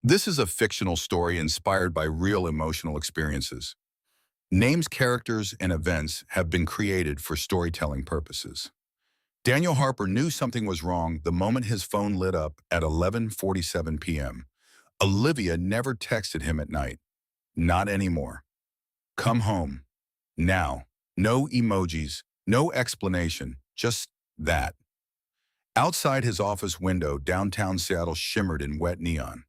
This is a fictional story inspired by real emotional experiences. Names, characters, and events have been created for storytelling purposes. Daniel Harper knew something was wrong the moment his phone lit up at 11:47 p.m. Olivia never texted him at night. Not anymore. Come home. Now. No emojis, no explanation, just that. Outside his office window, downtown Seattle shimmered in wet neon.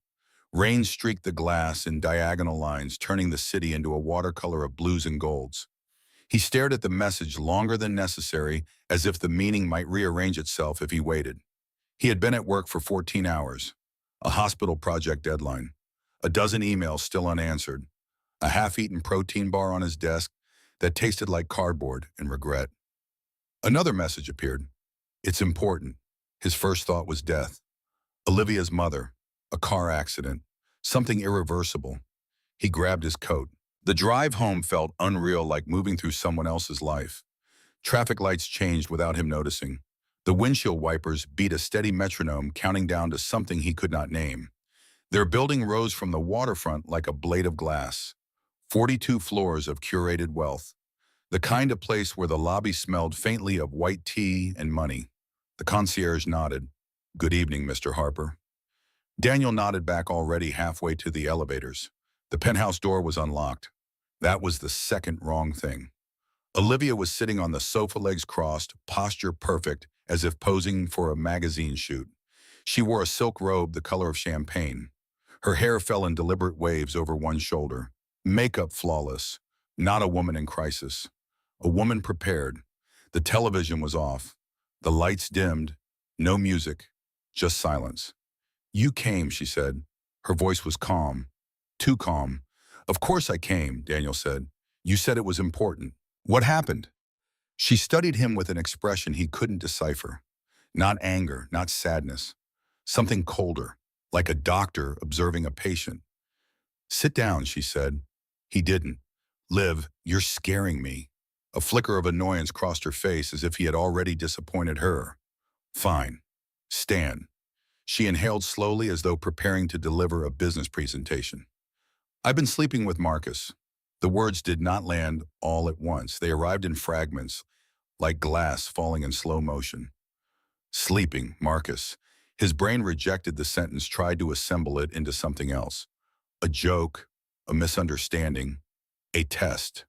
Rain streaked the glass in diagonal lines, turning the city into a watercolor of blues and golds. He stared at the message longer than necessary, as if the meaning might rearrange itself if he waited. He had been at work for 14 hours, a hospital project deadline, a dozen emails still unanswered, a half-eaten protein bar on his desk that tasted like cardboard and regret. Another message appeared. It's important. His first thought was death. Olivia's mother, a car accident, something irreversible. He grabbed his coat. The drive home felt unreal, like moving through someone else's life. Traffic lights changed without him noticing. The windshield wipers beat a steady metronome, counting down to something he could not name. Their building rose from the waterfront like a blade of glass. 42 floors of curated wealth. The kind of place where the lobby smelled faintly of white tea and money. The concierge nodded. "Good evening, Mr. Harper." Daniel nodded back, already halfway to the elevators. The penthouse door was unlocked. That was the second wrong thing. Olivia was sitting on the sofa, legs crossed, posture perfect, as if posing for a magazine shoot. She wore a silk robe the color of champagne. Her hair fell in deliberate waves over one shoulder. Makeup flawless. Not a woman in crisis. A woman prepared. The television was off. The lights dimmed. No music. Just silence. "You came," she said. Her voice was calm. Too calm. "Of course I came," Daniel said. "You said it was important. What happened?" She studied him with an expression he couldn't decipher. Not anger, not sadness. Something colder, like a doctor observing a patient. "Sit down," she said. He didn't. "Liv, you're scaring me." A flicker of annoyance crossed her face, as if he had already disappointed her. "Fine. Stand." She inhaled slowly, as though preparing to deliver a business presentation. "I've been sleeping with Marcus." The words did not land all at once. They arrived in fragments, like glass falling in slow motion. Sleeping, Marcus. His brain rejected the sentence, tried to assemble it into something else. A joke, a misunderstanding, a test.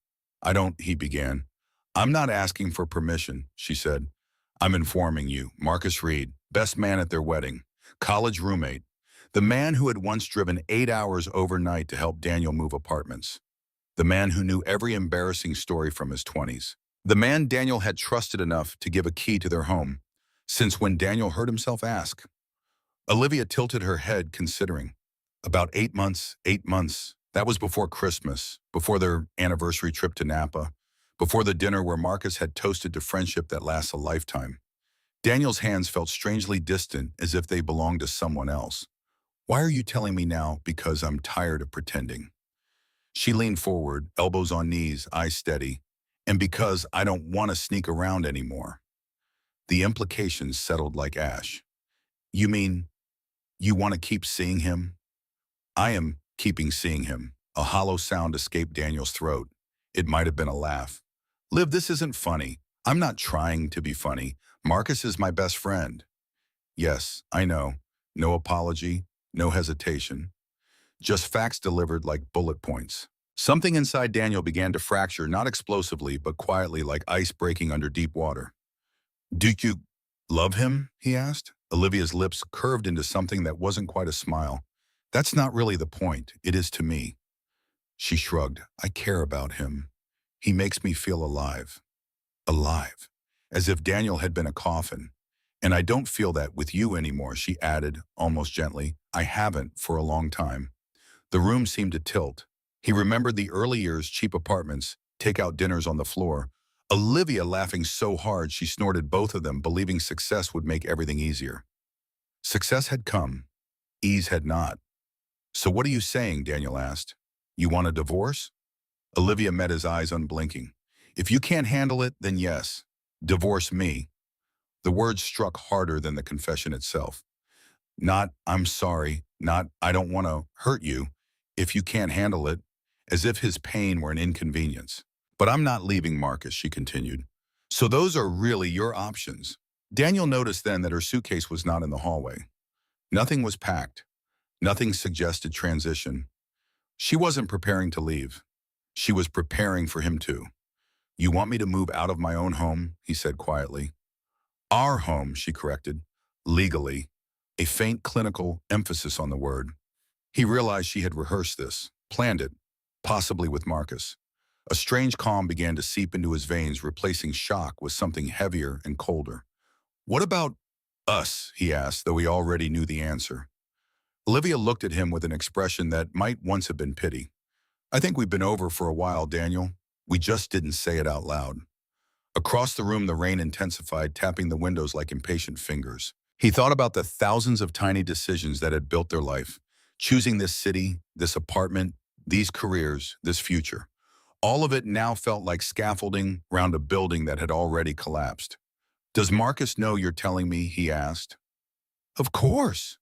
He began. "I'm not asking for permission," she said. "I'm informing you. Marcus Reed, best man at their wedding, college roommate, the man who had once driven 8 hours overnight to help Daniel move apartments. The man who knew every embarrassing story from his 20s. The man Daniel had trusted enough to give a key to their home, since when Daniel heard himself ask. Olivia tilted her head, considering. About 8 months, 8 months. That was before Christmas, before their anniversary trip to Napa, before the dinner where Marcus had toasted to friendship that lasts a lifetime. Daniel's hands felt strangely distant, as if they belonged to someone else. "Why are you telling me now?" "Because I'm tired of pretending." She leaned forward, elbows on knees, eyes steady. "And because I don't want to sneak around anymore." The implications settled like ash. "You mean you want to keep seeing him?" "I am keeping seeing him." A hollow sound escaped Daniel's throat. It might have been a laugh. "Liv, this isn't funny. I'm not trying to be funny. Marcus is my best friend." "Yes, I know." No apology, no hesitation. Just facts delivered like bullet points. Something inside Daniel began to fracture, not explosively, but quietly, like ice breaking under deep water. "Do you love him?" he asked. Olivia's lips curved into something that wasn't quite a smile. "That's not really the point. It is to me." She shrugged. "I care about him. He makes me feel alive." Alive. As if Daniel had been a coffin. "And I don't feel that with you anymore," she added, almost gently. "I haven't for a long time." The room seemed to tilt. He remembered the early years, cheap apartments, take-out dinners on the floor. Olivia laughing so hard she snorted, both of them believing success would make everything easier. Success had come. Ease had not. "So what are you saying?" Daniel asked. "You want a divorce?" Olivia met his eyes, unblinking. "If you can't handle it, then yes. Divorce me." The words struck harder than the confession itself. Not, "I'm sorry," not "I don't want to hurt you if you can't handle it," as if his pain were an inconvenience. "But I'm not leaving, Marcus," she continued. "So those are really your options." Daniel noticed then that her suitcase was not in the hallway. Nothing was packed. Nothing suggested transition. She wasn't preparing to leave. She was preparing for him to. "You want me to move out of my own home?" he said quietly. "Our home," she corrected. "Legally." A faint clinical emphasis on the word. He realized she had rehearsed this, planned it, possibly with Marcus. A strange calm began to seep into his veins, replacing shock with something heavier and colder. "What about us?" he asked, though he already knew the answer. Olivia looked at him with an expression that might once have been pity. "I think we've been over for a while, Daniel. We just didn't say it out loud." Across the room, the rain intensified, tapping the windows like impatient fingers. He thought about the thousands of tiny decisions that had built their life, choosing this city, this apartment, these careers, this future. All of it now felt like scaffolding round a building that had already collapsed. "Does Marcus know you're telling me?" he asked. "Of course.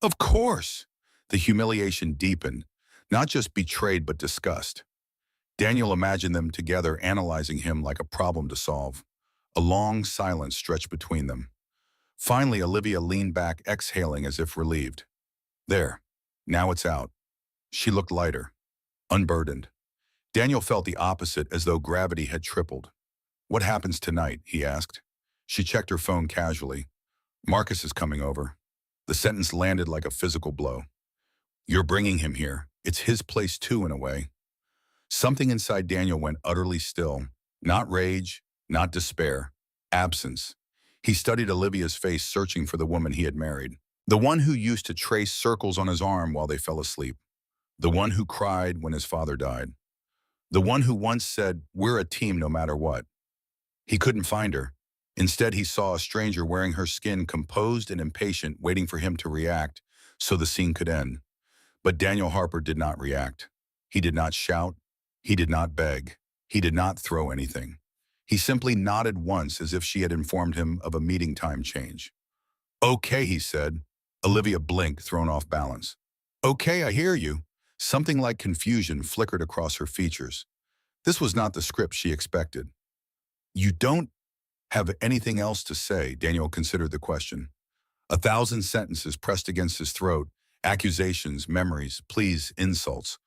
Of course." The humiliation deepened, not just betrayed but disgust. Daniel imagined them together, analyzing him like a problem to solve. A long silence stretched between them. Finally, Olivia leaned back, exhaling as if relieved. "There. Now it's out." She looked lighter, unburdened. Daniel felt the opposite, as though gravity had tripled. "What happens tonight?" he asked. She checked her phone casually. "Marcus is coming over." The sentence landed like a physical blow. "You're bringing him here. It's his place too, in a way." Something inside Daniel went utterly still. Not rage, not despair. Absence. He studied Olivia's face, searching for the woman he had married. The one who used to trace circles on his arm while they fell asleep. The one who cried when his father died. The one who once said, "We're a team no matter what." He couldn't find her. Instead, he saw a stranger wearing her skin, composed and impatient, waiting for him to react so the scene could end. But Daniel Harper did not react. He did not shout. He did not beg. He did not throw anything. He simply nodded once, as if she had informed him of a meeting time change. "Okay," he said. Olivia blinked, thrown off balance. "Okay, I hear you." Something like confusion flickered across her features. This was not the script she expected. "You don't have anything else to say?" Daniel considered the question. A thousand sentences pressed against his throat, accusations, memories, pleas, insults.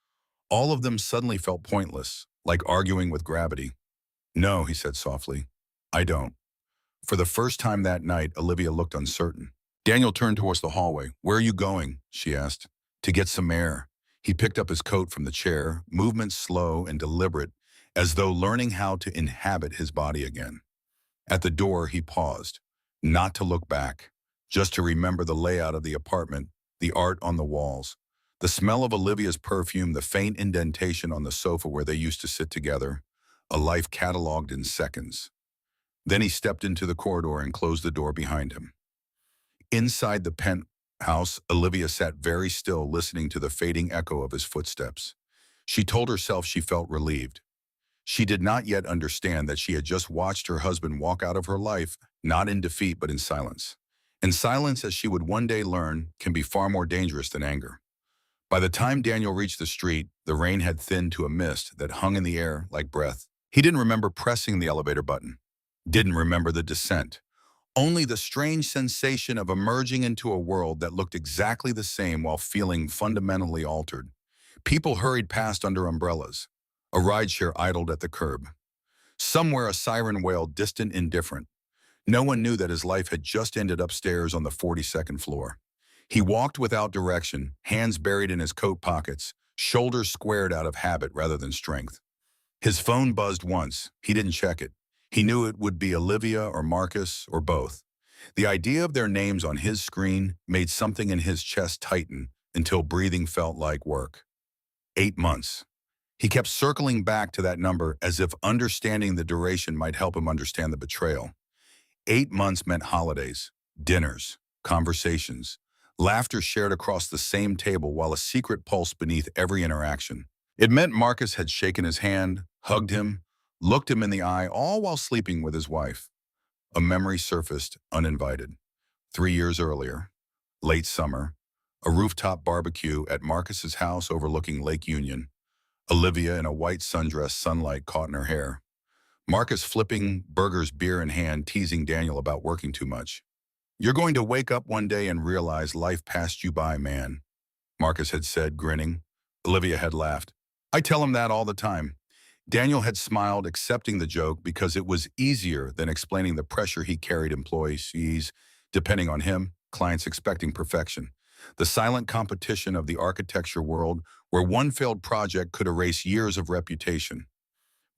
All of them suddenly felt pointless, like arguing with gravity. "No," he said softly. "I don't." For the first time that night, Olivia looked uncertain. Daniel turned towards the hallway. "Where are you going?" she asked. "To get some air." He picked up his coat from the chair, movement slow and deliberate, as though learning how to inhabit his body again. At the door, he paused, not to look back, just to remember the layout of the apartment, the art on the walls, the smell of Olivia's perfume, the faint indentation on the sofa where they used to sit together, a life catalogued in seconds. Then he stepped into the corridor and closed the door behind him. Inside the penthouse, Olivia sat very still, listening to the fading echo of his footsteps. She told herself she felt relieved. She did not yet understand that she had just watched her husband walk out of her life, not in defeat but in silence. And silence, as she would one day learn, can be far more dangerous than anger. By the time Daniel reached the street, the rain had thinned to a mist that hung in the air like breath. He didn't remember pressing the elevator button. Didn't remember the descent. Only the strange sensation of emerging into a world that looked exactly the same while feeling fundamentally altered. People hurried past under umbrellas. A rideshare idled at the curb. Somewhere a siren wailed, distant, indifferent. No one knew that his life had just ended upstairs on the 42nd floor. He walked without direction, hands buried in his coat pockets, shoulders squared out of habit rather than strength. His phone buzzed once. He didn't check it. He knew it would be Olivia or Marcus or both. The idea of their names on his screen made something in his chest tighten until breathing felt like work. 8 months. He kept circling back to that number as if understanding the duration might help him understand the betrayal. 8 months meant holidays, dinners, conversations, laughter shared across the same table while a secret pulsed beneath every interaction. It meant Marcus had shaken his hand, hugged him, looked him in the eye, all while sleeping with his wife. A memory surfaced uninvited. 3 years earlier, late summer, A rooftop barbecue at Marcus's house overlooking Lake Union. Olivia in a white sundress, sunlight caught in her hair. Marcus flipping burgers, beer in hand, teasing Daniel about working too much. "You're going to wake up one day and realize life passed you by, man," Marcus had said, grinning. Olivia had laughed. "I tell him that all the time." Daniel had smiled, accepting the joke because it was easier than explaining the pressure he carried, employees depending on him, clients expecting perfection. The silent competition of the architecture world where one failed project could erase years of reputation.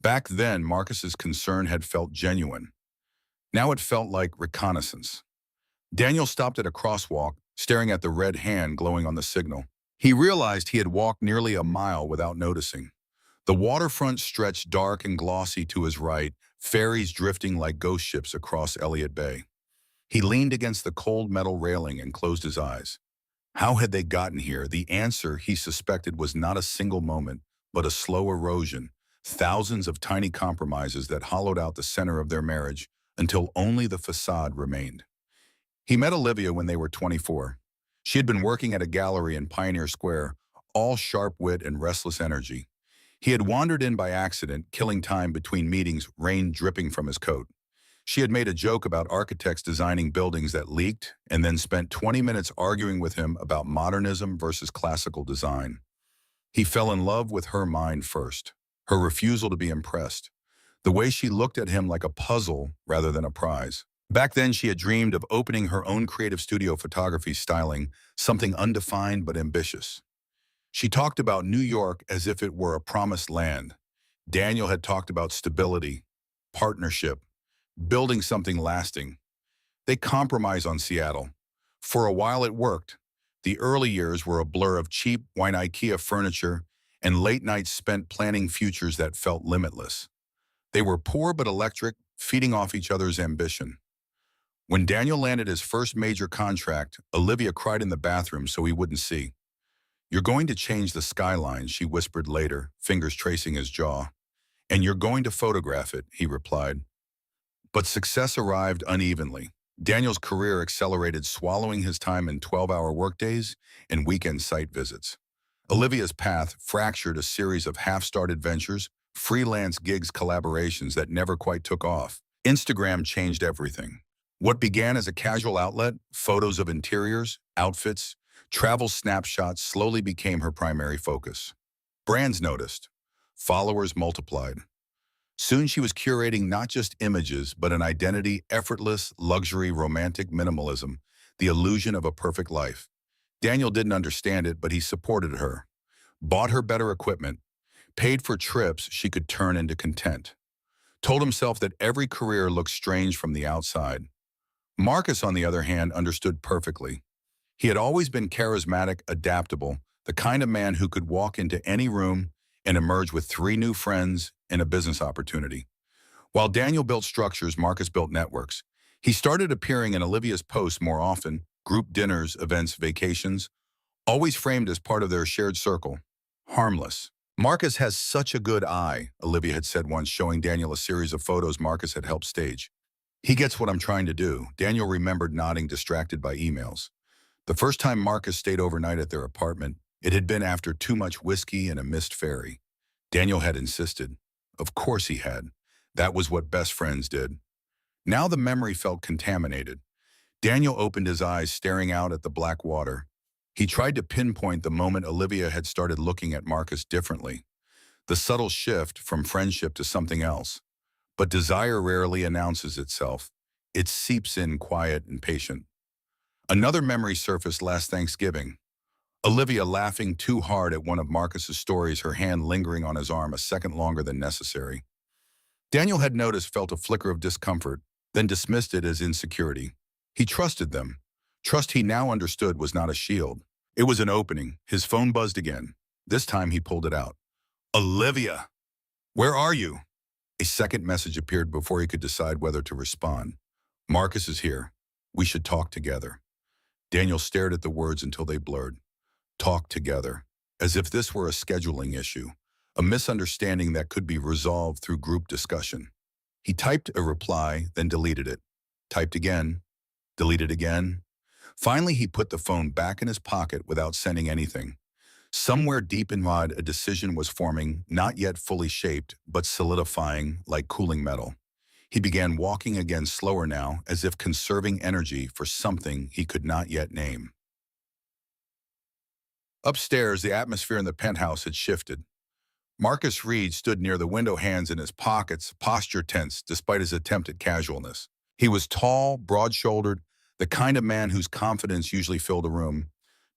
Back then, Marcus's concern had felt genuine. Now it felt like reconnaissance. Daniel stopped at a crosswalk, staring at the red hand glowing on the signal. He realized he had walked nearly a mile without noticing. The waterfront stretched dark and glossy to his right, ferries drifting like ghost ships across Elliott Bay. He leaned against the cold metal railing and closed his eyes. How had they gotten here? The answer, he suspected, was not a single moment, but a slow erosion, thousands of tiny compromises that hollowed out the center of their marriage until only the facade remained. He met Olivia when they were 24. She had been working at a gallery in Pioneer Square, all sharp wit and restless energy. He had wandered in by accident, killing time between meetings, rain dripping from his coat. She had made a joke about architects designing buildings that leaked and then spent 20 minutes arguing with him about modernism versus classical design. He fell in love with her mind first, her refusal to be impressed, the way she looked at him like a puzzle rather than a prize. Back then, she had dreamed of opening her own creative studio, photography, styling, something undefined but ambitious. She talked about New York as if it were a promised land. Daniel had talked about stability, partnership, building something lasting. They compromised on Seattle. For a while it worked. The early years were a blur of cheap, white IKEA furniture and late nights spent planning futures that felt limitless. They were poor but electric, feeding off each other's ambition. When Daniel landed his first major contract, Olivia cried in the bathroom so he wouldn't see. "You're going to change the skyline," she whispered later, fingers tracing his jaw. "And you're going to photograph it," he replied. But success arrived unevenly. Daniel's career accelerated, swallowing his time in 12-hour workdays and weekend site visits. Olivia's path fractured, a series of half-started ventures, freelance gigs, collaborations that never quite took off. Instagram changed everything. What began as a casual outlet, photos of interiors, outfits, travel snapshots, slowly became her primary focus. Brands noticed. Followers multiplied. Soon she was curating not just images, but an identity, effortless, luxury, romantic minimalism, the illusion of a perfect life. Daniel didn't understand it, but he supported her, bought her better equipment, paid for trips she could turn into content, told himself that every career looked strange from the outside. Marcus, on the other hand, understood perfectly. He had always been charismatic, adaptable, the kind of man who could walk into any room and emerge with 3 new friends and a business opportunity. While Daniel built structures, Marcus built networks. He started appearing in Olivia's posts more often, group dinners, events, vacations, always framed as part of their shared circle. Harmless. "Marcus has such a good eye," Olivia had said once, showing Daniel a series of photos Marcus had helped stage. "He gets what I'm trying to do." Daniel remembered nodding, distracted by emails. The first time Marcus stayed overnight at their apartment, it had been after too much whiskey and a missed ferry. Daniel had insisted. Of course he had. That was what best friends did. Now the memory felt contaminated. Daniel opened his eyes, staring out at the black water. He tried to pinpoint the moment Olivia had started looking at Marcus differently, the subtle shift from friendship to something else. But desire rarely announces itself. It seeps in quiet and patient. Another memory surfaced last Thanksgiving. Olivia laughing too hard at one of Marcus's stories, her hand lingering on his arm a second longer than necessary. Daniel had noticed, felt a flicker of discomfort, then dismissed it as insecurity. He trusted them. Trust, he now understood, was not a shield. It was an opening. His phone buzzed again. This time he pulled it out. "Olivia, where are you?" A second message appeared before he could decide whether to respond. "Marcus is here. We should talk together." Daniel stared at the words until they blurred. Talk together, as if this were a scheduling issue, a misunderstanding that could be resolved through group discussion. He typed a reply, then deleted it. Typed again, deleted again. Finally, he put the phone back in his pocket without sending anything. Somewhere deep inside, a decision was forming, not yet fully shaped, but solidifying like cooling metal. He began walking again slower now, as if conserving energy for something he could not yet name. Upstairs, the atmosphere in the penthouse had shifted. Marcus Reed stood near the window, hands in his pockets, posture tense despite his attempt at casualness. He was tall, broad-shouldered, the kind of man whose confidence usually filled a room.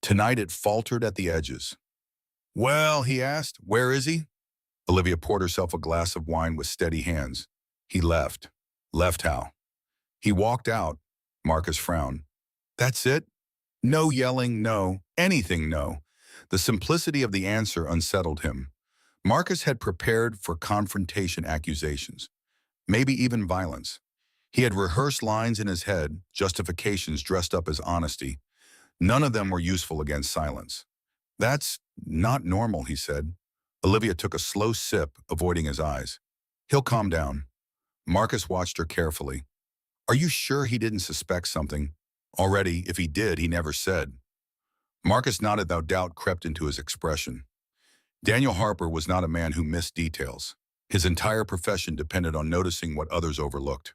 Tonight it faltered at the edges. "Well," he asked, "where is he?" Olivia poured herself a glass of wine with steady hands. "He left." "Left how?" "He walked out." Marcus frowned. "That's it? No yelling, no. Anything, no." The simplicity of the answer unsettled him. Marcus had prepared for confrontation, accusations, maybe even violence. He had rehearsed lines in his head, justifications dressed up as honesty. None of them were useful against silence. "That's not normal," he said. Olivia took a slow sip, avoiding his eyes. "He'll calm down." Marcus watched her carefully. "Are you sure he didn't suspect something? Already, if he did, he never said." Marcus nodded, though doubt crept into his expression. Daniel Harper was not a man who missed details. His entire profession depended on noticing what others overlooked.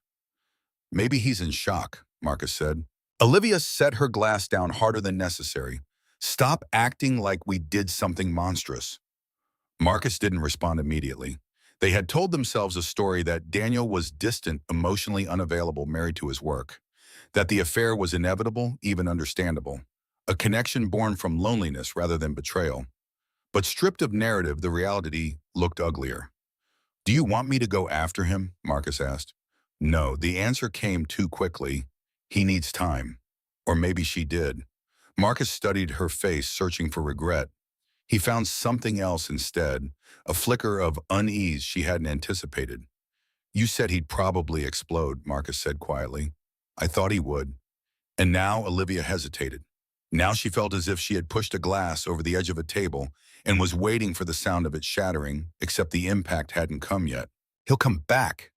"Maybe he's in shock," Marcus said. Olivia set her glass down harder than necessary. "Stop acting like we did something monstrous." Marcus didn't respond immediately. They had told themselves a story that Daniel was distant, emotionally unavailable, married to his work. That the affair was inevitable, even understandable. A connection born from loneliness rather than betrayal. But stripped of narrative, the reality looked uglier. "Do you want me to go after him?" Marcus asked. No, the answer came too quickly. "He needs time." Or maybe she did. Marcus studied her face, searching for regret. He found something else instead, a flicker of unease she hadn't anticipated. "You said he'd probably explode," Marcus said quietly. "I thought he would." And now Olivia hesitated. Now she felt as if she had pushed a glass over the edge of a table and was waiting for the sound of it shattering, except the impact hadn't come yet. "He'll come back,"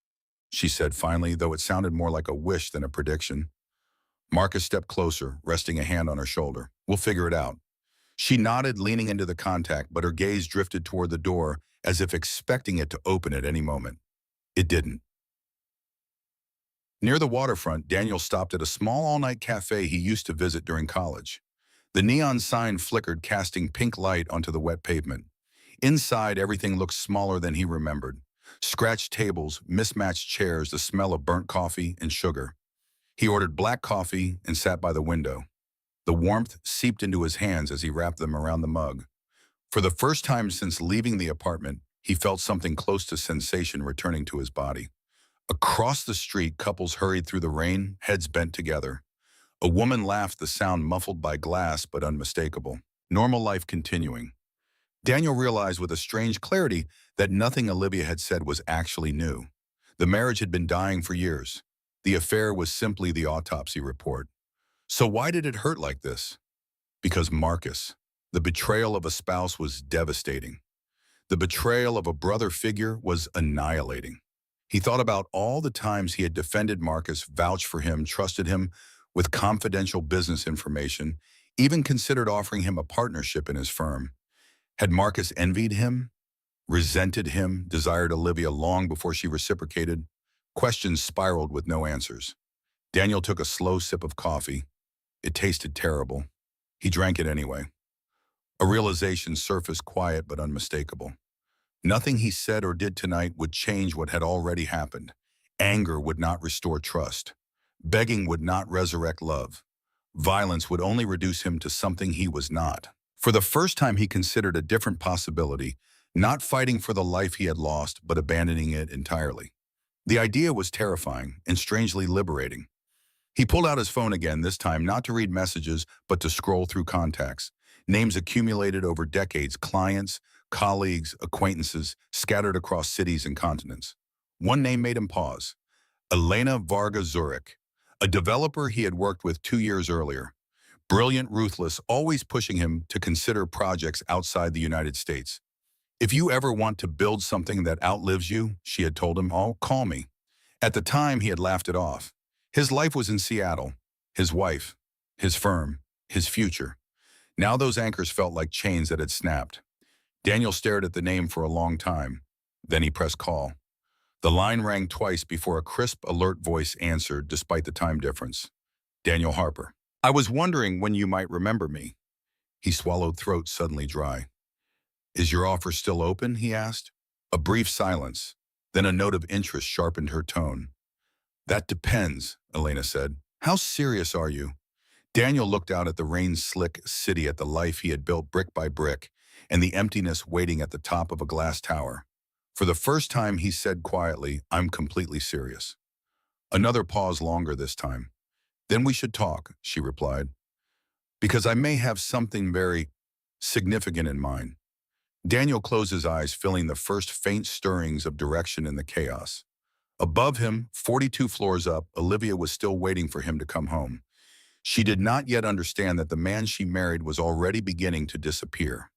she said finally, though it sounded more like a wish than a prediction. Marcus stepped closer, resting a hand on her shoulder. "We'll figure it out." She nodded, leaning into the contact, but her gaze drifted toward the door as if expecting it to open at any moment. It didn't. Near the waterfront, Daniel stopped at a small all-night cafe he used to visit during college. The neon sign flickered, casting pink light onto the wet pavement. Inside, everything looked smaller than he remembered. Scratched tables, mismatched chairs, the smell of burnt coffee and sugar. He ordered black coffee and sat by the window. The warmth seeped into his hands as he wrapped them around the mug. For the first time since leaving the apartment, he felt something close to sensation returning to his body. Across the street, couples hurried through the rain, heads bent together. A woman laughed, the sound muffled by glass but unmistakable. Normal life continuing. Daniel realized with a strange clarity that nothing Olivia had said was actually new. The marriage had been dying for years. The affair was simply the autopsy report. So why did it hurt like this? Because Marcus. The betrayal of a spouse was devastating. The betrayal of a brother figure was annihilating. He thought about all the times he had defended Marcus, vouched for him, trusted him with confidential business information, even considered offering him a partnership in his firm. Had Marcus envied him, resented him, desired Olivia long before she reciprocated? Questions spiraled with no answers. Daniel took a slow sip of coffee. It tasted terrible. He drank it anyway. A realization surfaced, quiet but unmistakable. Nothing he said or did tonight would change what had already happened. Anger would not restore trust. Begging would not resurrect love. Violence would only reduce him to something he was not. For the first time, he considered a different possibility, not fighting for the life he had lost, but abandoning it entirely. The idea was terrifying and strangely liberating. He pulled out his phone again, this time not to read messages, but to scroll through contacts. Names accumulated over decades, clients, colleagues, acquaintances, scattered across cities and continents. One name made him pause. Elena Varga Zurich, a developer he had worked with 2 years earlier. Brilliant, ruthless, always pushing him to consider projects outside the United States. "If you ever want to build something that outlives you," she had told him, "call me." At the time, he had laughed it off. His life was in Seattle. His wife, his firm, his future. Now those anchors felt like chains that had snapped. Daniel stared at the name for a long time. Then he pressed call. The line rang twice before a crisp, alert voice answered despite the time difference. Daniel Harper. I was wondering when you might remember me. He swallowed, throat suddenly dry. Is your offer still open? He asked. A brief silence. Then a note of interest sharpened her tone. That depends, Elena said. How serious are you? Daniel looked out at the rain-slick city, at the life he had built brick by brick, and the emptiness waiting at the top of a glass tower. For the first time, he said quietly, I'm completely serious. Another pause, longer this time. Then we should talk, she replied, because I may have something very significant in mind. Daniel closed his eyes, feeling the first faint stirrings of direction in the chaos. Above him, 42 floors up, Olivia was still waiting for him to come home. She did not yet understand that the man she married was already beginning to disappear.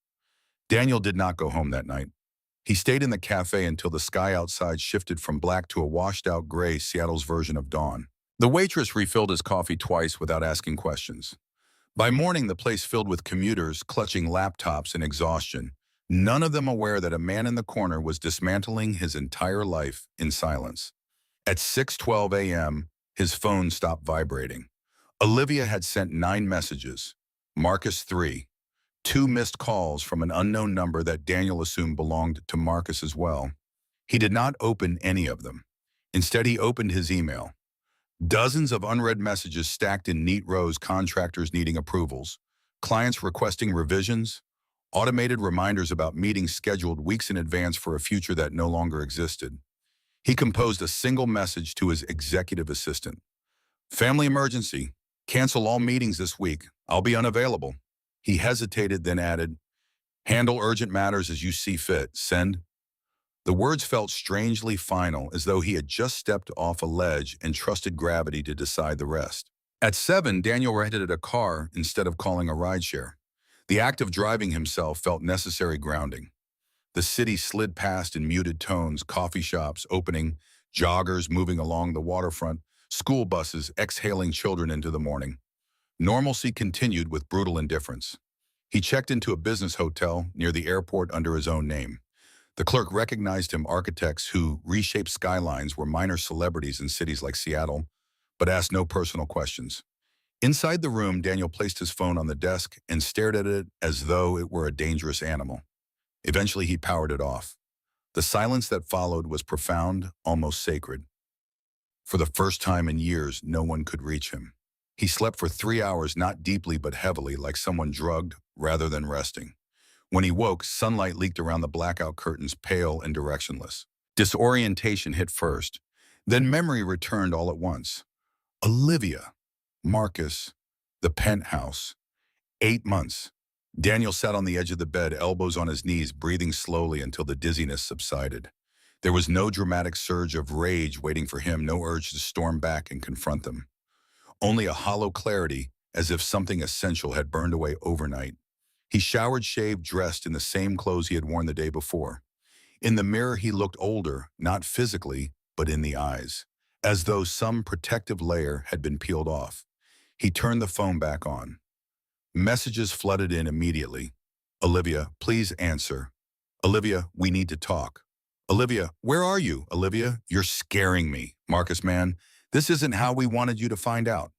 Daniel did not go home that night. He stayed in the cafe until the sky outside shifted from black to a washed-out gray, Seattle's version of dawn. The waitress refilled his coffee twice without asking questions. By morning, the place filled with commuters clutching laptops in exhaustion, none of them aware that a man in the corner was dismantling his entire life in silence. At 6:12 a.m., his phone stopped vibrating. Olivia had sent 9 messages, Marcus 3, 2 missed calls from an unknown number that Daniel assumed belonged to Marcus as well. He did not open any of them. Instead, he opened his email. Dozens of unread messages stacked in neat rows, contractors needing approvals, clients requesting revisions, automated reminders about meetings scheduled weeks in advance for a future that no longer existed. He composed a single message to his executive assistant. Family emergency. Cancel all meetings this week. I'll be unavailable. He hesitated, then added, handle urgent matters as you see fit. Send. The words felt strangely final, as though he had just stepped off a ledge and trusted gravity to decide the rest. At 7, Daniel rented a car instead of calling a rideshare. The act of driving himself felt necessary grounding. The city slid past in muted tones, coffee shops opening, joggers moving along the waterfront, school buses exhaling children into the morning. Normalcy continued with brutal indifference. He checked into a business hotel near the airport under his own name. The clerk recognized him. Architects who reshaped skylines were minor celebrities in cities like Seattle, but asked no personal questions. Inside the room, Daniel placed his phone on the desk and stared at it as though it were a dangerous animal. Eventually, he powered it off. The silence that followed was profound, almost sacred. For the first time in years, no one could reach him. He slept for 3 hours, not deeply but heavily, like someone drugged rather than resting. When he woke, sunlight leaked around the blackout curtains, pale and directionless. Disorientation hit first. Then memory returned all at once. Olivia, Marcus, the penthouse. 8 months. Daniel sat on the edge of the bed, elbows on his knees, breathing slowly until the dizziness subsided. There was no dramatic surge of rage waiting for him, no urge to storm back and confront them. Only a hollow clarity, as if something essential had burned away overnight. He showered, shaved, dressed in the same clothes he had worn the day before. In the mirror, he looked older, not physically, but in the eyes, as though some protective layer had been peeled off. He turned the phone back on. Messages flooded in immediately. Olivia, please answer. Olivia, we need to talk. Olivia, where are you? Olivia, you're scaring me. Marcus, man, this isn't how we wanted you to find out.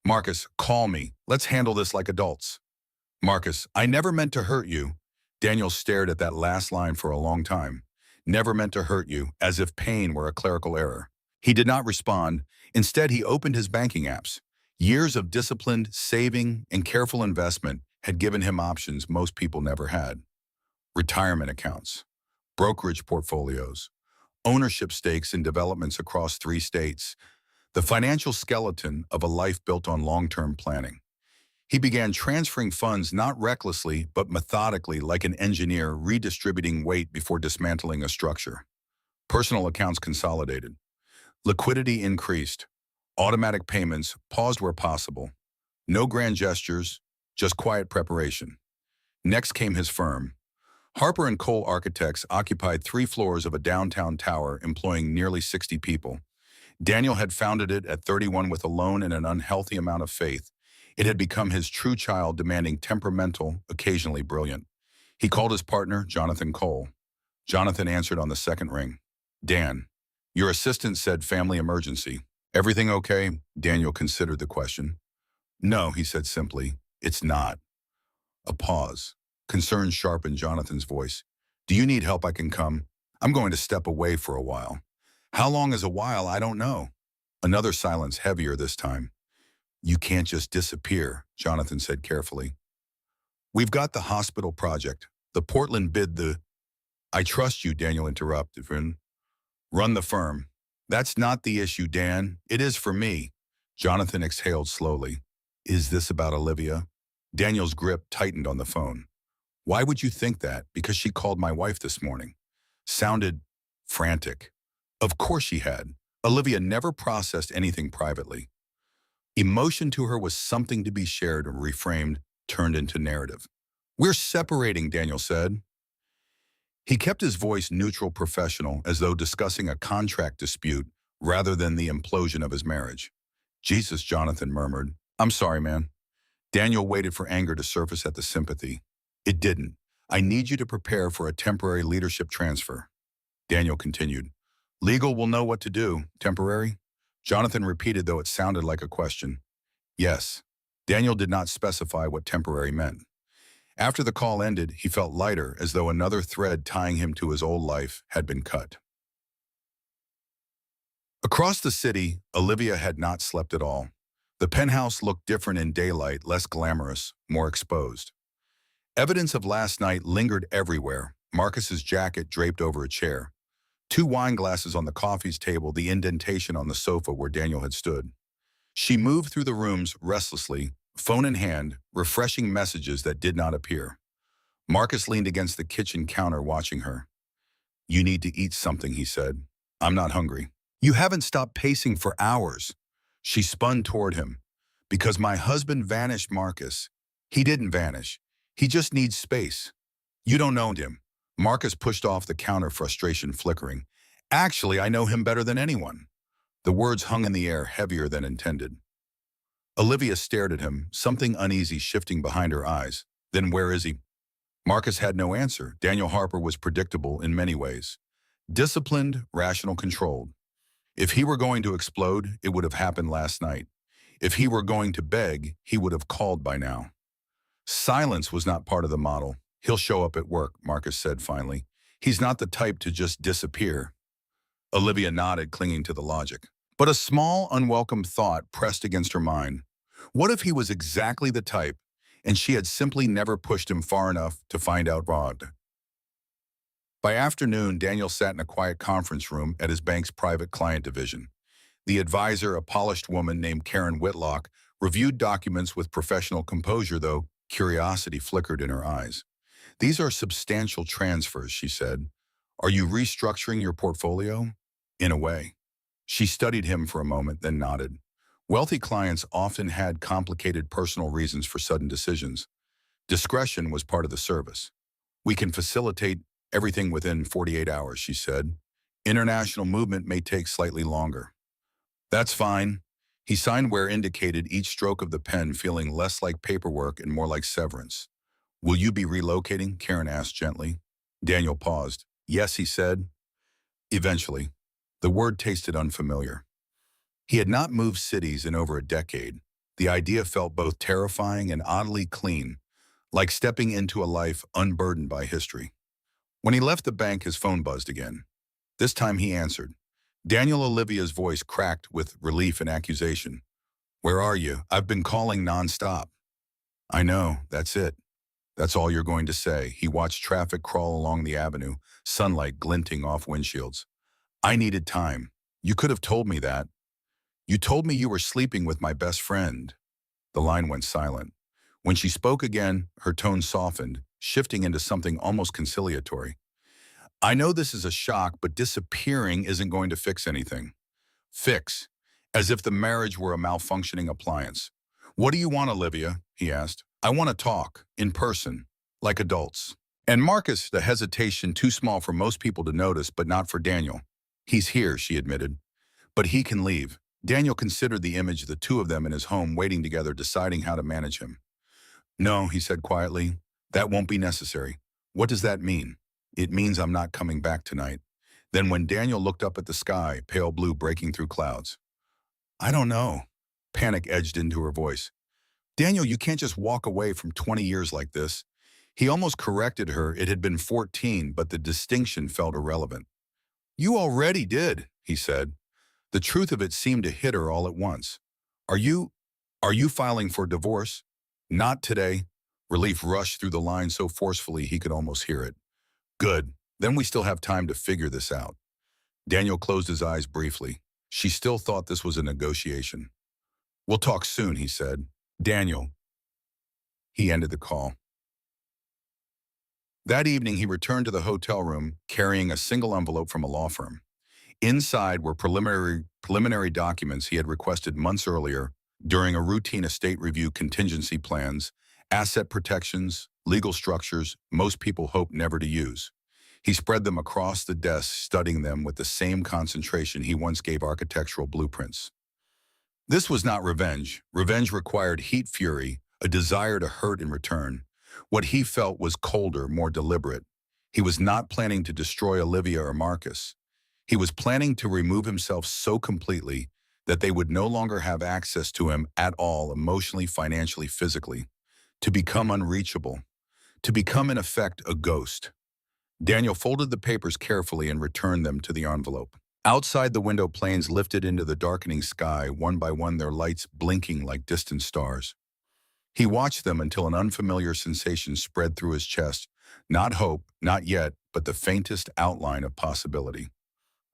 Marcus, call me. Let's handle this like adults. Marcus, I never meant to hurt you. Daniel stared at that last line for a long time. Never meant to hurt you, as if pain were a clerical error. He did not respond. Instead, he opened his banking apps. Years of disciplined saving and careful investment had given him options most people never had. Retirement accounts, brokerage portfolios, ownership stakes in developments across 3 states, the financial skeleton of a life built on long-term planning. He began transferring funds not recklessly but methodically, like an engineer redistributing weight before dismantling a structure. Personal accounts consolidated. Liquidity increased. Automatic payments paused where possible. No grand gestures, just quiet preparation. Next came his firm. Harper & Cole Architects occupied 3 floors of a downtown tower, employing nearly 60 people. Daniel had founded it at 31 with a loan and an unhealthy amount of faith. It had become his true child, demanding temperamental, occasionally brilliant. He called his partner, Jonathan Cole. Jonathan answered on the second ring. Dan, your assistant said family emergency. Everything okay? Daniel considered the question. No, he said simply. It's not. A pause. Concern sharpened Jonathan's voice. Do you need help? I can come. I'm going to step away for a while. How long is a while? I don't know. Another silence, heavier this time. You can't just disappear, Jonathan said carefully. We've got the hospital project. The Portland bid the... I trust you, Daniel interrupted. Run the firm. That's not the issue, Dan. It is for me. Jonathan exhaled slowly. Is this about Olivia? Daniel's grip tightened on the phone. Why would you think that? Because she called my wife this morning. Sounded frantic. Of course she had. Olivia never processed anything privately. Emotion to her was something to be shared, reframed, turned into narrative. We're separating, Daniel said. He kept his voice neutral, professional, as though discussing a contract dispute rather than the implosion of his marriage. Jesus, Jonathan murmured. I'm sorry, man. Daniel waited for anger to surface at the sympathy. It didn't. I need you to prepare for a temporary leadership transfer. Daniel continued. Legal will know what to do. Temporary? Jonathan repeated, though it sounded like a question. Yes. Daniel did not specify what temporary meant. After the call ended, he felt lighter, as though another thread tying him to his old life had been cut. Across the city, Olivia had not slept at all. The penthouse looked different in daylight, less glamorous, more exposed. Evidence of last night lingered everywhere, Marcus's jacket draped over a chair. 2 wine glasses on the coffee table, the indentation on the sofa where Daniel had stood. She moved through the rooms restlessly, phone in hand, refreshing messages that did not appear. Marcus leaned against the kitchen counter watching her. You need to eat something, he said. I'm not hungry. You haven't stopped pacing for hours. She spun toward him. Because my husband vanished, Marcus. He didn't vanish. He just needs space. You don't know him. Marcus pushed off the counter, frustration flickering. Actually, I know him better than anyone. The words hung in the air, heavier than intended. Olivia stared at him, something uneasy shifting behind her eyes. Then where is he? Marcus had no answer. Daniel Harper was predictable in many ways. Disciplined, rational, controlled. If he were going to explode, it would have happened last night. If he were going to beg, he would have called by now. Silence was not part of the model. He'll show up at work, Marcus said finally. He's not the type to just disappear. Olivia nodded, clinging to the logic. But a small, unwelcome thought pressed against her mind. What if he was exactly the type, and she had simply never pushed him far enough to find out Rod? By afternoon, Daniel sat in a quiet conference room at his bank's private client division. The advisor, a polished woman named Karen Whitlock, reviewed documents with professional composure, though curiosity flickered in her eyes. These are substantial transfers, she said. Are you restructuring your portfolio? In a way. She studied him for a moment, then nodded. Wealthy clients often had complicated personal reasons for sudden decisions. Discretion was part of the service. We can facilitate everything within 48 hours, she said. International movement may take slightly longer. That's fine. He signed where indicated, each stroke of the pen feeling less like paperwork and more like severance. Will you be relocating? Karen asked gently. Daniel paused. Yes, he said. Eventually. The word tasted unfamiliar. He had not moved cities in over a decade. The idea felt both terrifying and oddly clean, like stepping into a life unburdened by history. When he left the bank, his phone buzzed again. This time he answered. Daniel, Olivia's voice cracked with relief and accusation. Where are you? I've been calling nonstop. I know, that's it. That's all you're going to say. He watched traffic crawl along the avenue, sunlight glinting off windshields. I needed time. You could have told me that. You told me you were sleeping with my best friend. The line went silent. When she spoke again, her tone softened, shifting into something almost conciliatory. I know this is a shock, but disappearing isn't going to fix anything. Fix, as if the marriage were a malfunctioning appliance. What do you want, Olivia? He asked. I want to talk, in person, like adults. And Marcus, the hesitation too small for most people to notice, but not for Daniel. He's here, she admitted. But he can leave. Daniel considered the image of the two of them in his home waiting together, deciding how to manage him. "No," he said quietly, "that won't be necessary." "What does that mean?" "It means I'm not coming back tonight." Then when Daniel looked up at the sky, pale blue breaking through clouds. "I don't know." Panic edged into her voice. "Daniel, you can't just walk away from 20 years like this." He almost corrected her. It had been 14, but the distinction felt irrelevant. "You already did," he said. The truth of it seemed to hit her all at once. Are you, are you filing for divorce?" "Not today." Relief rushed through the line so forcefully he could almost hear it. "Good. Then we still have time to figure this out." Daniel closed his eyes briefly. She still thought this was a negotiation. "We'll talk soon," he said. "Daniel." He ended the call. That evening, he returned to the hotel room carrying a single envelope from a law firm. Inside were preliminary documents he had requested months earlier during a routine estate review, contingency plans, asset protections, legal structures most people hope never to use. He spread them across the desk, studying them with the same concentration he once gave architectural blueprints. This was not revenge. Revenge required heat, fury, a desire to hurt in return. What he felt was colder, more deliberate. He was not planning to destroy Olivia or Marcus. He was planning to remove himself so completely that they would no longer have access to him at all, emotionally, financially, physically. To become unreachable. To become, in effect, a ghost. Daniel folded the papers carefully and returned them to the envelope. Outside the window, planes lifted into the darkening sky, one by one, their lights blinking like distant stars. He watched them until an unfamiliar sensation spread through his chest. Not hope, not yet, but the faintest outline of possibility.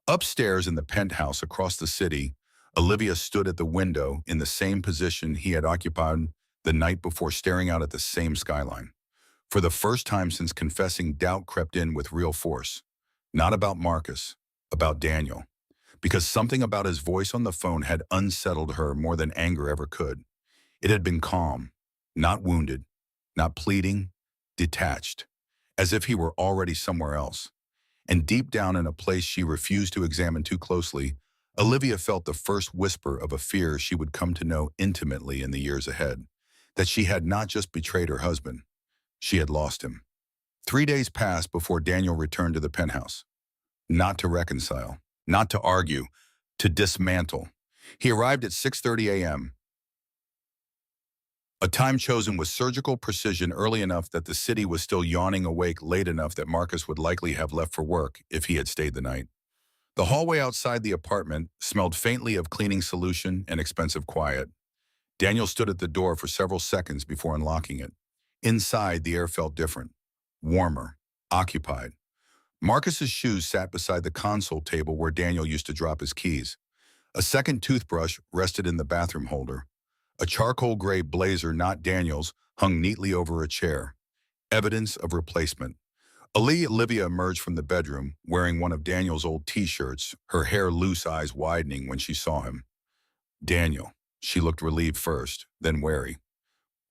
Upstairs in the penthouse across the city, Olivia stood at the window in the same position he had occupied the night before, staring out at the same skyline. For the first time since confessing, doubt crept in with real force. Not about Marcus, about Daniel. Because something about his voice on the phone had unsettled her more than anger ever could. It had been calm, not wounded, not pleading, detached, as if he were already somewhere else. And deep down in a place she refused to examine too closely, Olivia felt the first whisper of a fear she would come to know intimately in the years ahead. That she had not just betrayed her husband, she had lost him. 3 days passed before Daniel returned to the penthouse. Not to reconcile, not to argue, to dismantle. He arrived at 6:30 a.m., a time chosen with surgical precision, early enough that the city was still yawning awake, late enough that Marcus would likely have left for work if he had stayed the night. The hallway outside the apartment smelled faintly of cleaning solution and expensive quiet. Daniel stood at the door for several seconds before unlocking it. Inside, the air felt different, warmer, occupied. Marcus's shoes sat beside the console table where Daniel used to drop his keys. A second toothbrush rested in the bathroom holder. A charcoal gray blazer, not Daniel's, hung neatly over a chair. Evidence of replacement. Olivia emerged from the bedroom, wearing one of Daniel's old t-shirts, her hair loose, eyes widening when she saw him. "Daniel." She looked relieved first, then wary.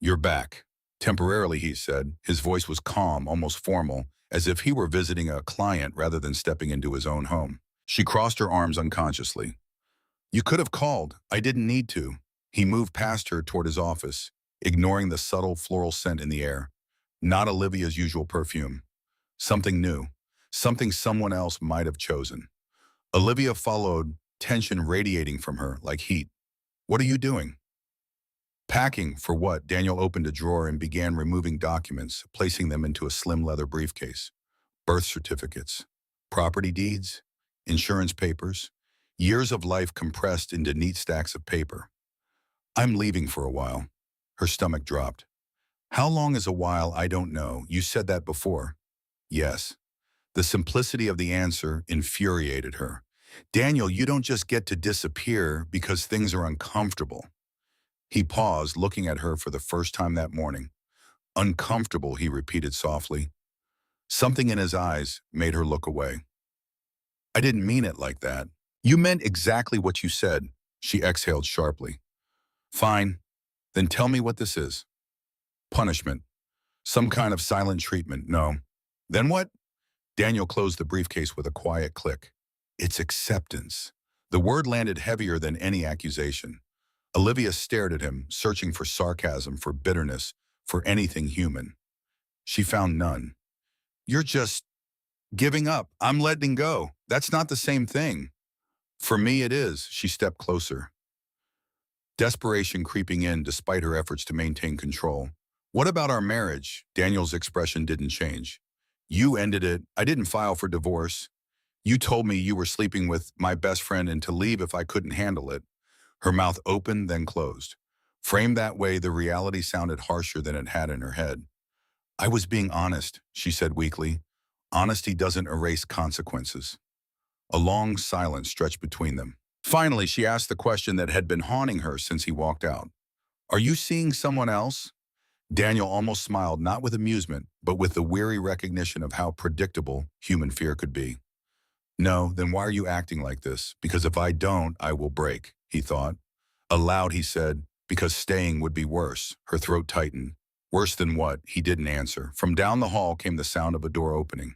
"You're back." "Temporarily," he said. His voice was calm, almost formal, as if he were visiting a client rather than stepping into his own home. She crossed her arms unconsciously. "You could have called. I didn't need to." He moved past her toward his office, ignoring the subtle floral scent in the air. Not Olivia's usual perfume. Something new. Something someone else might have chosen. Olivia followed, tension radiating from her like heat. "What are you doing?" "Packing. For what?" Daniel opened a drawer and began removing documents, placing them into a slim leather briefcase. Birth certificates, property deeds, insurance papers, years of life compressed into neat stacks of paper. "I'm leaving for a while." Her stomach dropped. "How long is a while? I don't know. You said that before." "Yes." The simplicity of the answer infuriated her. "Daniel, you don't just get to disappear because things are uncomfortable." He paused, looking at her for the first time that morning. "Uncomfortable," he repeated softly. Something in his eyes made her look away. "I didn't mean it like that." "You meant exactly what you said," she exhaled sharply. "Fine. Then tell me what this is." "Punishment. Some kind of silent treatment." "No." "Then what?" Daniel closed the briefcase with a quiet click. "It's acceptance. The word landed heavier than any accusation. Olivia stared at him, searching for sarcasm, for bitterness, for anything human. She found none. You're just giving up. I'm letting go. That's not the same thing. For me, it is. She stepped closer, desperation creeping in despite her efforts to maintain control. What about our marriage? Daniel's expression didn't change. You ended it. I didn't file for divorce. You told me you were sleeping with my best friend and to leave if I couldn't handle it. Her mouth opened, then closed. Framed that way, the reality sounded harsher than it had in her head. I was being honest, she said weakly. Honesty doesn't erase consequences. A long silence stretched between them. Finally, she asked the question that had been haunting her since he walked out. Are you seeing someone else? Daniel almost smiled, not with amusement, but with the weary recognition of how predictable human fear could be. No, then why are you acting like this? Because if I don't, I will break, he thought. Aloud, he said, because staying would be worse. Her throat tightened. Worse than what? He didn't answer. From down the hall came the sound of a door opening.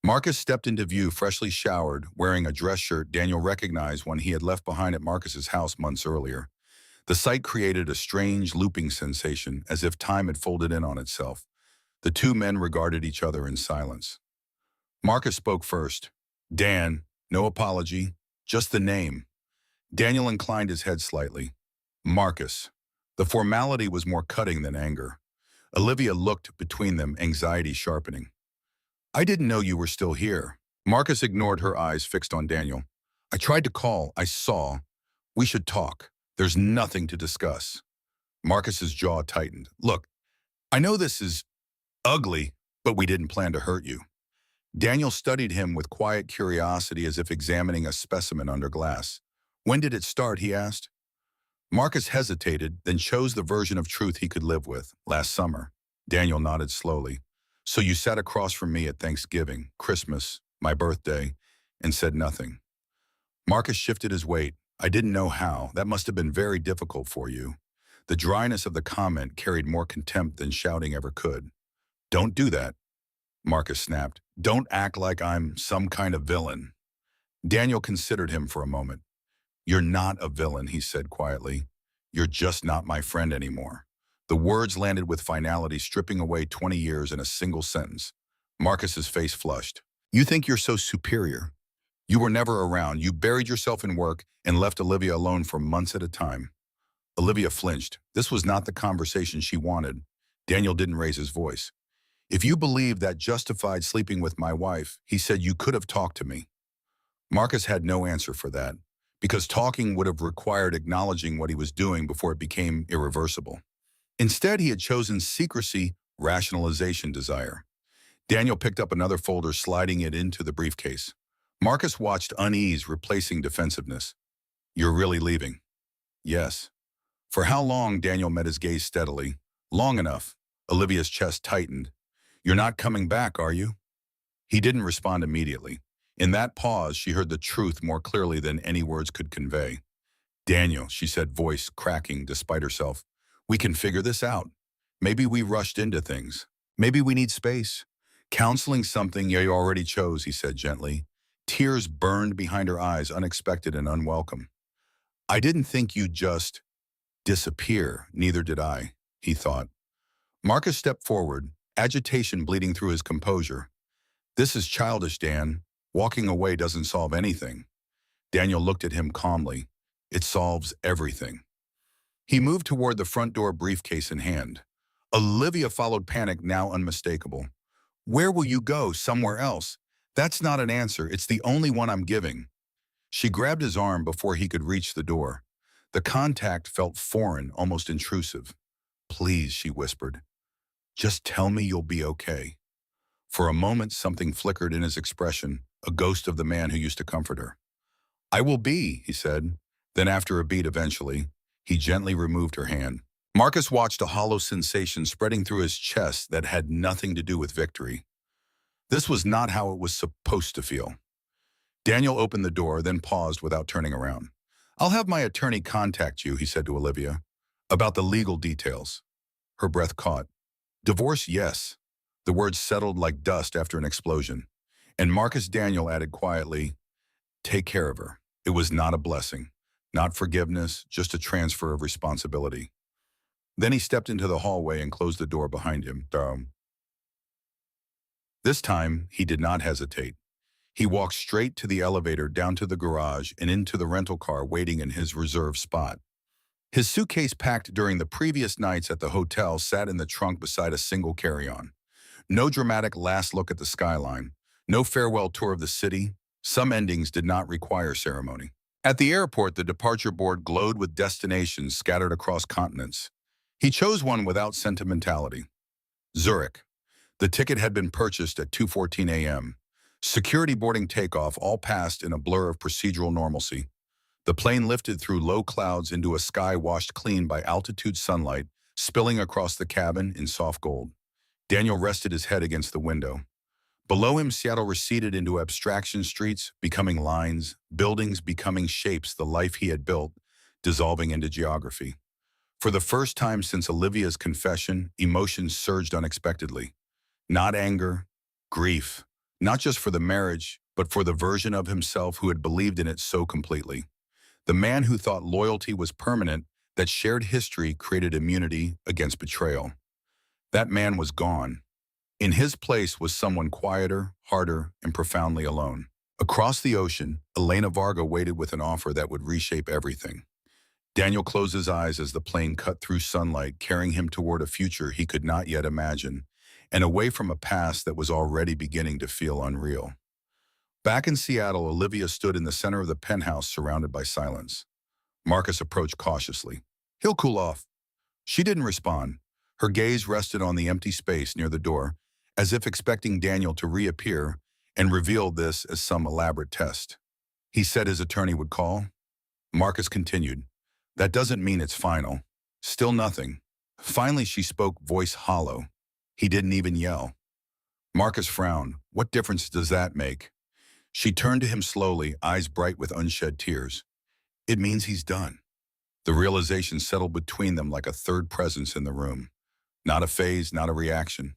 Marcus stepped into view, freshly showered, wearing a dress shirt Daniel recognized one he had left behind at Marcus's house months earlier. The sight created a strange looping sensation, as if time had folded in on itself. The two men regarded each other in silence. Marcus spoke first. Dan, no apology, just the name. Daniel inclined his head slightly. Marcus. The formality was more cutting than anger. Olivia looked between them, anxiety sharpening. I didn't know you were still here. Marcus ignored her eyes fixed on Daniel. I tried to call. I saw. We should talk. There's nothing to discuss. Marcus's jaw tightened. Look, I know this is ugly, but we didn't plan to hurt you. Daniel studied him with quiet curiosity as if examining a specimen under glass. When did it start, he asked. Marcus hesitated, then chose the version of truth he could live with. Last summer. Daniel nodded slowly. So you sat across from me at Thanksgiving, Christmas, my birthday, and said nothing. Marcus shifted his weight. I didn't know how. That must have been very difficult for you. The dryness of the comment carried more contempt than shouting ever could. Don't do that, Marcus snapped. Don't act like I'm some kind of villain. Daniel considered him for a moment. You're not a villain, he said quietly. You're just not my friend anymore. The words landed with finality, stripping away 20 years in a single sentence. Marcus's face flushed. You think you're so superior. You were never around. You buried yourself in work and left Olivia alone for months at a time. Olivia flinched. This was not the conversation she wanted. Daniel didn't raise his voice. If you believe that justified sleeping with my wife, he said you could have talked to me. Marcus had no answer for that, because talking would have required acknowledging what he was doing before it became irreversible. Instead, he had chosen secrecy, rationalization, desire. Daniel picked up another folder, sliding it into the briefcase. Marcus watched unease replacing defensiveness. You're really leaving? Yes. For how long? Daniel met his gaze steadily. Long enough. Olivia's chest tightened. You're not coming back, are you? He didn't respond immediately. In that pause, she heard the truth more clearly than any words could convey. Daniel, she said, voice cracking despite herself. We can figure this out. Maybe we rushed into things. Maybe we need space. Counseling something you already chose, he said gently. Tears burned behind her eyes, unexpected and unwelcome. I didn't think you'd just disappear. Neither did I, he thought. Marcus stepped forward, agitation bleeding through his composure. This is childish, Dan. Walking away doesn't solve anything. Daniel looked at him calmly. It solves everything. He moved toward the front door, briefcase in hand. Olivia followed, panic now unmistakable. Where will you go? Somewhere else. That's not an answer. It's the only one I'm giving. She grabbed his arm before he could reach the door. The contact felt foreign, almost intrusive. Please, she whispered. Just tell me you'll be okay. For a moment, something flickered in his expression, a ghost of the man who used to comfort her. I will be, he said. Then after a beat, eventually, he gently removed her hand. Marcus watched a hollow sensation spreading through his chest that had nothing to do with victory. This was not how it was supposed to feel. Daniel opened the door, then paused without turning around. I'll have my attorney contact you, he said to Olivia, about the legal details. Her breath caught. Divorce, yes. The words settled like dust after an explosion. And Marcus Daniel added quietly, take care of her. It was not a blessing, not forgiveness, just a transfer of responsibility. Then he stepped into the hallway and closed the door behind him. This time, he did not hesitate. He walked straight to the elevator, down to the garage, and into the rental car waiting in his reserved spot. His suitcase packed during the previous nights at the hotel sat in the trunk beside a single carry-on. No dramatic last look at the skyline. No farewell tour of the city. Some endings did not require ceremony. At the airport, the departure board glowed with destinations scattered across continents. He chose one without sentimentality. Zurich. The ticket had been purchased at 2:14 a.m. Security boarding takeoff all passed in a blur of procedural normalcy. The plane lifted through low clouds into a sky washed clean by altitude sunlight, spilling across the cabin in soft gold. Daniel rested his head against the window. Below him, Seattle receded into abstraction streets, becoming lines, buildings becoming shapes, the life he had built, dissolving into geography. For the first time since Olivia's confession, emotions surged unexpectedly. Not anger, grief, not just for the marriage, but for the version of himself who had believed in it so completely. The man who thought loyalty was permanent, that shared history created immunity against betrayal. That man was gone. In his place was someone quieter, harder, and profoundly alone. Across the ocean, Elena Varga waited with an offer that would reshape everything. Daniel closed his eyes as the plane cut through sunlight, carrying him toward a future he could not yet imagine, and away from a past that was already beginning to feel unreal. Back in Seattle, Olivia stood in the center of the penthouse surrounded by silence. Marcus approached cautiously. "He'll cool off." She didn't respond. Her gaze rested on the empty space near the door, as if expecting Daniel to reappear and reveal this as some elaborate test. He said his attorney would call. Marcus continued. "That doesn't mean it's final. Still nothing." Finally, she spoke, voice hollow. He didn't even yell. Marcus frowned. "What difference does that make?" She turned to him slowly, eyes bright with unshed tears. "It means he's done." The realization settled between them like a third presence in the room. Not a phase, not a reaction.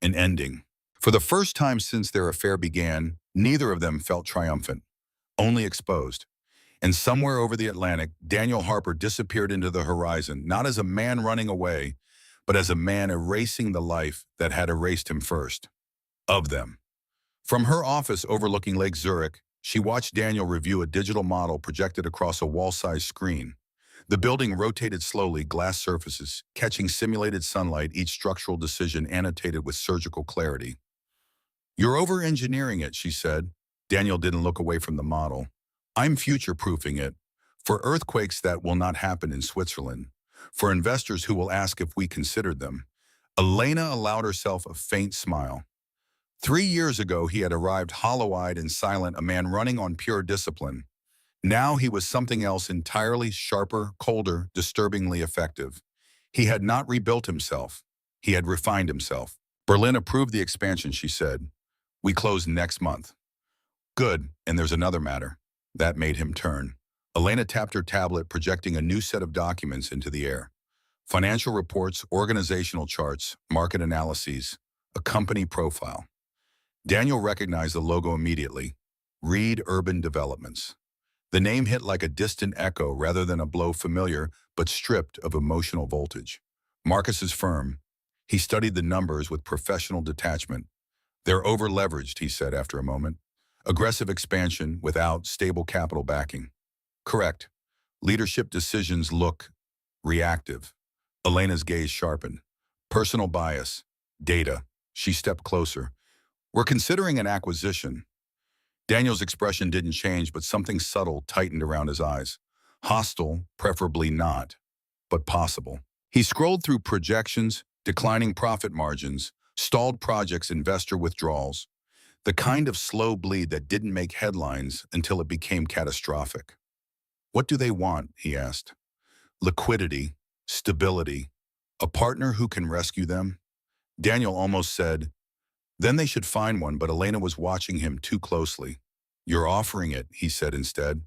An ending. For the first time since their affair began, neither of them felt triumphant, only exposed. And somewhere over the Atlantic, Daniel Harper disappeared into the horizon, not as a man running away, but as a man erasing the life that had erased him first. Of them. From her office overlooking Lake Zurich, she watched Daniel review a digital model projected across a wall-sized screen. The building rotated slowly, glass surfaces, catching simulated sunlight, each structural decision annotated with surgical clarity. "You're over-engineering it," she said. Daniel didn't look away from the model. "I'm future-proofing it. For earthquakes that will not happen in Switzerland. For investors who will ask if we considered them." Elena allowed herself a faint smile. 3 years ago, he had arrived hollow-eyed and silent, a man running on pure discipline. Now he was something else entirely, sharper, colder, disturbingly effective. He had not rebuilt himself. He had refined himself. "Berlin approved the expansion," she said. "We close next month." "Good, and there's another matter." That made him turn. Elena tapped her tablet, projecting a new set of documents into the air. Financial reports, organizational charts, market analyses, a company profile. Daniel recognized the logo immediately. Reed Urban Developments. The name hit like a distant echo rather than a blow familiar, but stripped of emotional voltage. Marcus's firm. He studied the numbers with professional detachment. "They're over-leveraged," he said after a moment. "Aggressive expansion without stable capital backing." "Correct. Leadership decisions look reactive." Elena's gaze sharpened. "Personal bias. Data." She stepped closer. "We're considering an acquisition." Daniel's expression didn't change, but something subtle tightened around his eyes. Hostile, preferably not, but possible. He scrolled through projections, declining profit margins, stalled projects, investor withdrawals. The kind of slow bleed that didn't make headlines until it became catastrophic. "What do they want?" he asked. "Liquidity, stability, a partner who can rescue them." Daniel almost said, "Then they should find one," but Elena was watching him too closely. "You're offering it," he said instead.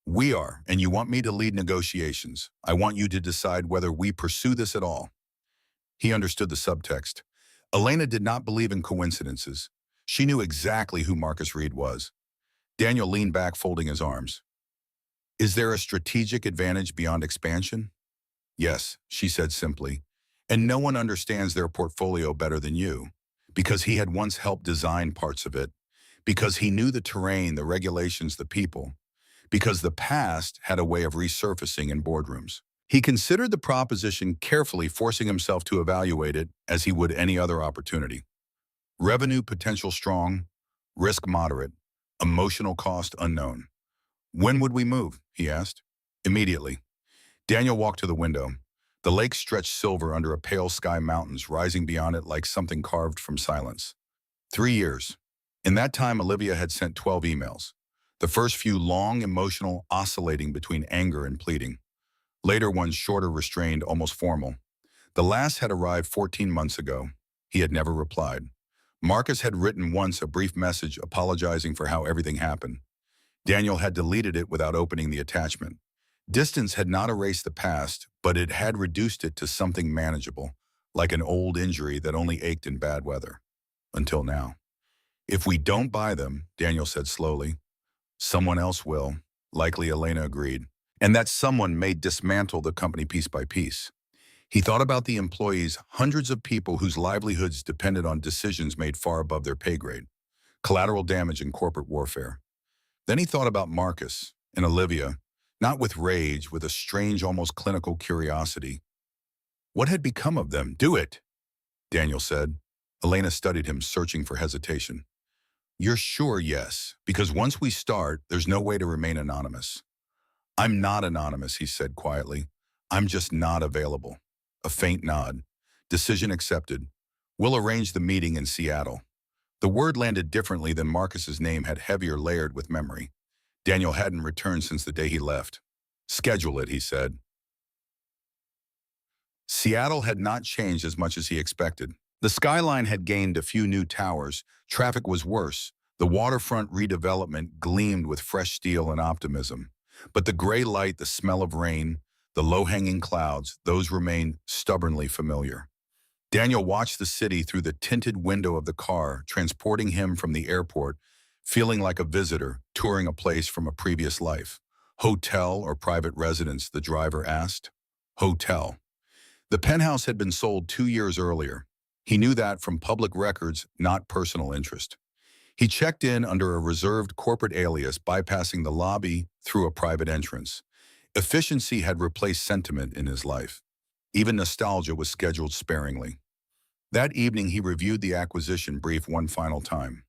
"We are, and you want me to lead negotiations. I want you to decide whether we pursue this at all." He understood the subtext. Elena did not believe in coincidences. She knew exactly who Marcus Reed was. Daniel leaned back, folding his arms. Is there a strategic advantage beyond expansion? Yes, she said simply. And no one understands their portfolio better than you, because he had once helped design parts of it, because he knew the terrain, the regulations, the people, because the past had a way of resurfacing in boardrooms. He considered the proposition carefully, forcing himself to evaluate it as he would any other opportunity. Revenue potential strong, risk moderate, emotional cost unknown. When would we move? He asked. Immediately. Daniel walked to the window. The lake stretched silver under a pale sky, mountains rising beyond it like something carved from silence. 3 years. In that time, Olivia had sent 12 emails. The first few long, emotional, oscillating between anger and pleading. Later ones shorter, restrained, almost formal. The last had arrived 14 months ago. He had never replied. Marcus had written once a brief message apologizing for how everything happened. Daniel had deleted it without opening the attachment. Distance had not erased the past, but it had reduced it to something manageable, like an old injury that only ached in bad weather. Until now. If we don't buy them, Daniel said slowly, someone else will. Likely, Elena agreed. And that someone may dismantle the company piece by piece. He thought about the employees, hundreds of people whose livelihoods depended on decisions made far above their pay grade. Collateral damage in corporate warfare. Then he thought about Marcus and Olivia, not with rage, with a strange, almost clinical curiosity. What had become of them? Do it, Daniel said. Elena studied him, searching for hesitation. You're sure? Yes, because once we start, there's no way to remain anonymous. I'm not anonymous, he said quietly. I'm just not available. A faint nod. Decision accepted. We'll arrange the meeting in Seattle. The word landed differently than Marcus's name had heavier layered with memory. Daniel hadn't returned since the day he left. Schedule it, he said. Seattle had not changed as much as he expected. The skyline had gained a few new towers. Traffic was worse. The waterfront redevelopment gleamed with fresh steel and optimism. But the gray light, the smell of rain, the low-hanging clouds, those remained stubbornly familiar. Daniel watched the city through the tinted window of the car, transporting him from the airport, feeling like a visitor, touring a place from a previous life. Hotel or private residence, the driver asked. Hotel. The penthouse had been sold 2 years earlier. He knew that from public records, not personal interest. He checked in under a reserved corporate alias, bypassing the lobby through a private entrance. Efficiency had replaced sentiment in his life. Even nostalgia was scheduled sparingly. That evening, he reviewed the acquisition brief one final time.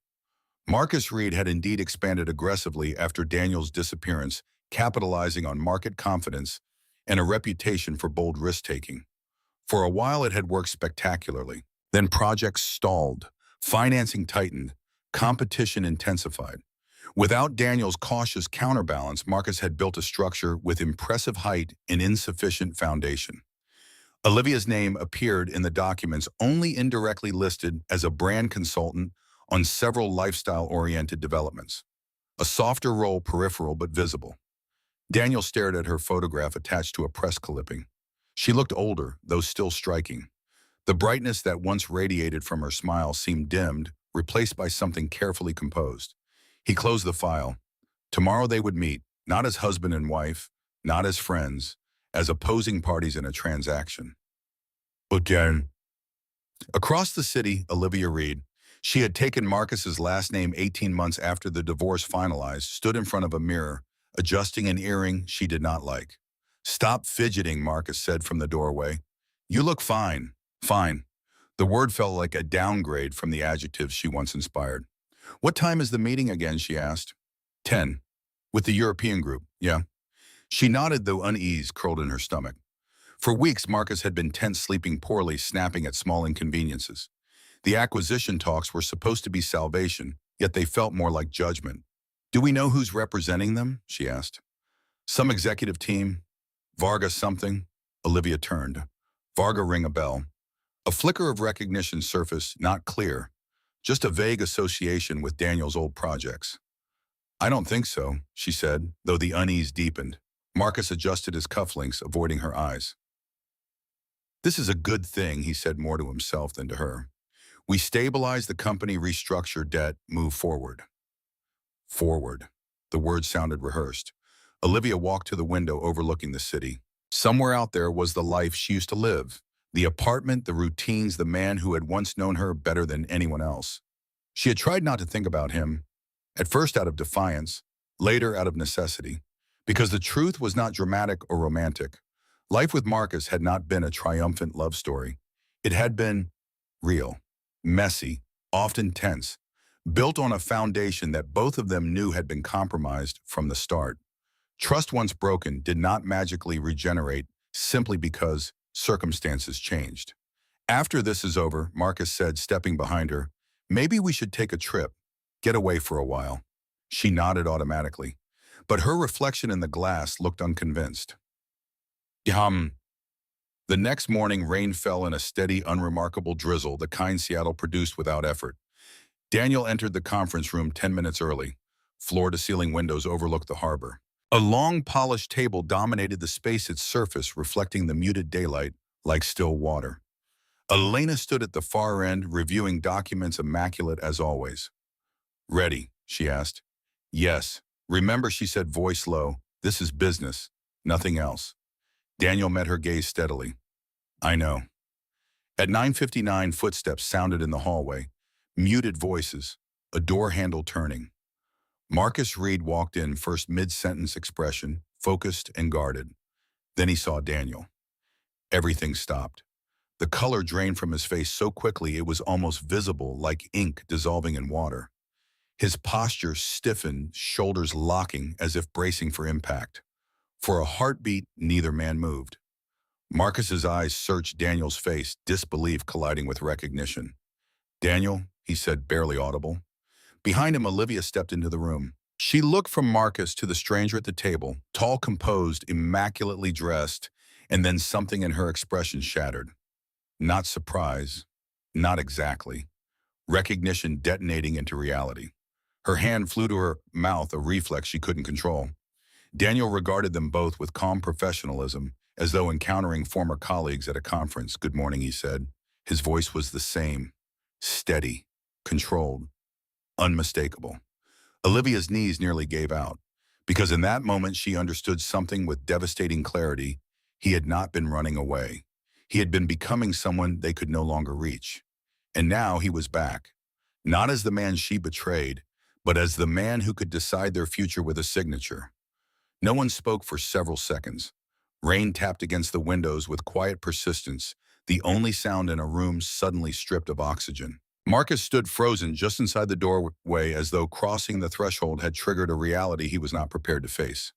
Marcus Reed had indeed expanded aggressively after Daniel's disappearance, capitalizing on market confidence and a reputation for bold risk-taking. For a while, it had worked spectacularly. Then projects stalled, financing tightened, competition intensified. Without Daniel's cautious counterbalance, Marcus had built a structure with impressive height and insufficient foundation. Olivia's name appeared in the documents only indirectly listed as a brand consultant on several lifestyle-oriented developments. A softer role, peripheral but visible. Daniel stared at her photograph attached to a press clipping. She looked older, though still striking. The brightness that once radiated from her smile seemed dimmed, replaced by something carefully composed. He closed the file. Tomorrow they would meet, not as husband and wife, not as friends, as opposing parties in a transaction. Again. Across the city, Olivia Reed. She had taken Marcus's last name 18 months after the divorce finalized, stood in front of a mirror, adjusting an earring she did not like. Stop fidgeting, Marcus said from the doorway. You look fine. Fine. The word felt like a downgrade from the adjectives she once inspired. What time is the meeting again, she asked. 10. With the European group, yeah. She nodded, though unease curled in her stomach. For weeks, Marcus had been tense, sleeping poorly, snapping at small inconveniences. The acquisition talks were supposed to be salvation, yet they felt more like judgment. Do we know who's representing them? She asked. Some executive team. Varga something. Olivia turned. Varga rang a bell. A flicker of recognition surfaced, not clear. Just a vague association with Daniel's old projects. I don't think so, she said, though the unease deepened. Marcus adjusted his cufflinks, avoiding her eyes. This is a good thing, he said more to himself than to her. We stabilize the company, restructure debt, move forward. Forward. The word sounded rehearsed. Olivia walked to the window overlooking the city. Somewhere out there was the life she used to live. The apartment, the routines, the man who had once known her better than anyone else. She had tried not to think about him, at first out of defiance, later out of necessity, because the truth was not dramatic or romantic. Life with Marcus had not been a triumphant love story. It had been real, messy, often tense, built on a foundation that both of them knew had been compromised from the start. Trust once broken did not magically regenerate simply because circumstances changed. After this is over, Marcus said, stepping behind her, maybe we should take a trip, get away for a while. She nodded automatically, but her reflection in the glass looked unconvinced. Yum. The next morning, rain fell in a steady, unremarkable drizzle, the kind Seattle produced without effort. Daniel entered the conference room 10 minutes early. Floor-to-ceiling windows overlooked the harbor. A long, polished table dominated the space, its surface reflecting the muted daylight like still water. Elena stood at the far end, reviewing documents, immaculate as always. Ready, she asked. Yes. Remember, she said, voice low, this is business, nothing else. Daniel met her gaze steadily. I know. At 9:59, footsteps sounded in the hallway, muted voices, a door handle turning. Marcus Reed walked in, first mid-sentence expression, focused and guarded. Then he saw Daniel. Everything stopped. The color drained from his face so quickly it was almost visible, like ink dissolving in water. His posture stiffened, shoulders locking as if bracing for impact. For a heartbeat, neither man moved. Marcus's eyes searched Daniel's face, disbelief colliding with recognition. Daniel, he said, barely audible. Behind him, Olivia stepped into the room. She looked from Marcus to the stranger at the table, tall, composed, immaculately dressed, and then something in her expression shattered. Not surprise, not exactly. Recognition detonating into reality. Her hand flew to her mouth, a reflex she couldn't control. Daniel regarded them both with calm professionalism, as though encountering former colleagues at a conference. Good morning, he said. His voice was the same, steady, controlled, unmistakable. Olivia's knees nearly gave out, because in that moment she understood something with devastating clarity. He had not been running away. He had been becoming someone they could no longer reach. And now he was back, not as the man she betrayed, but as the man who could decide their future with a signature. No one spoke for several seconds. Rain tapped against the windows with quiet persistence, the only sound in a room suddenly stripped of oxygen. Marcus stood frozen just inside the doorway, as though crossing the threshold had triggered a reality he was not prepared to face.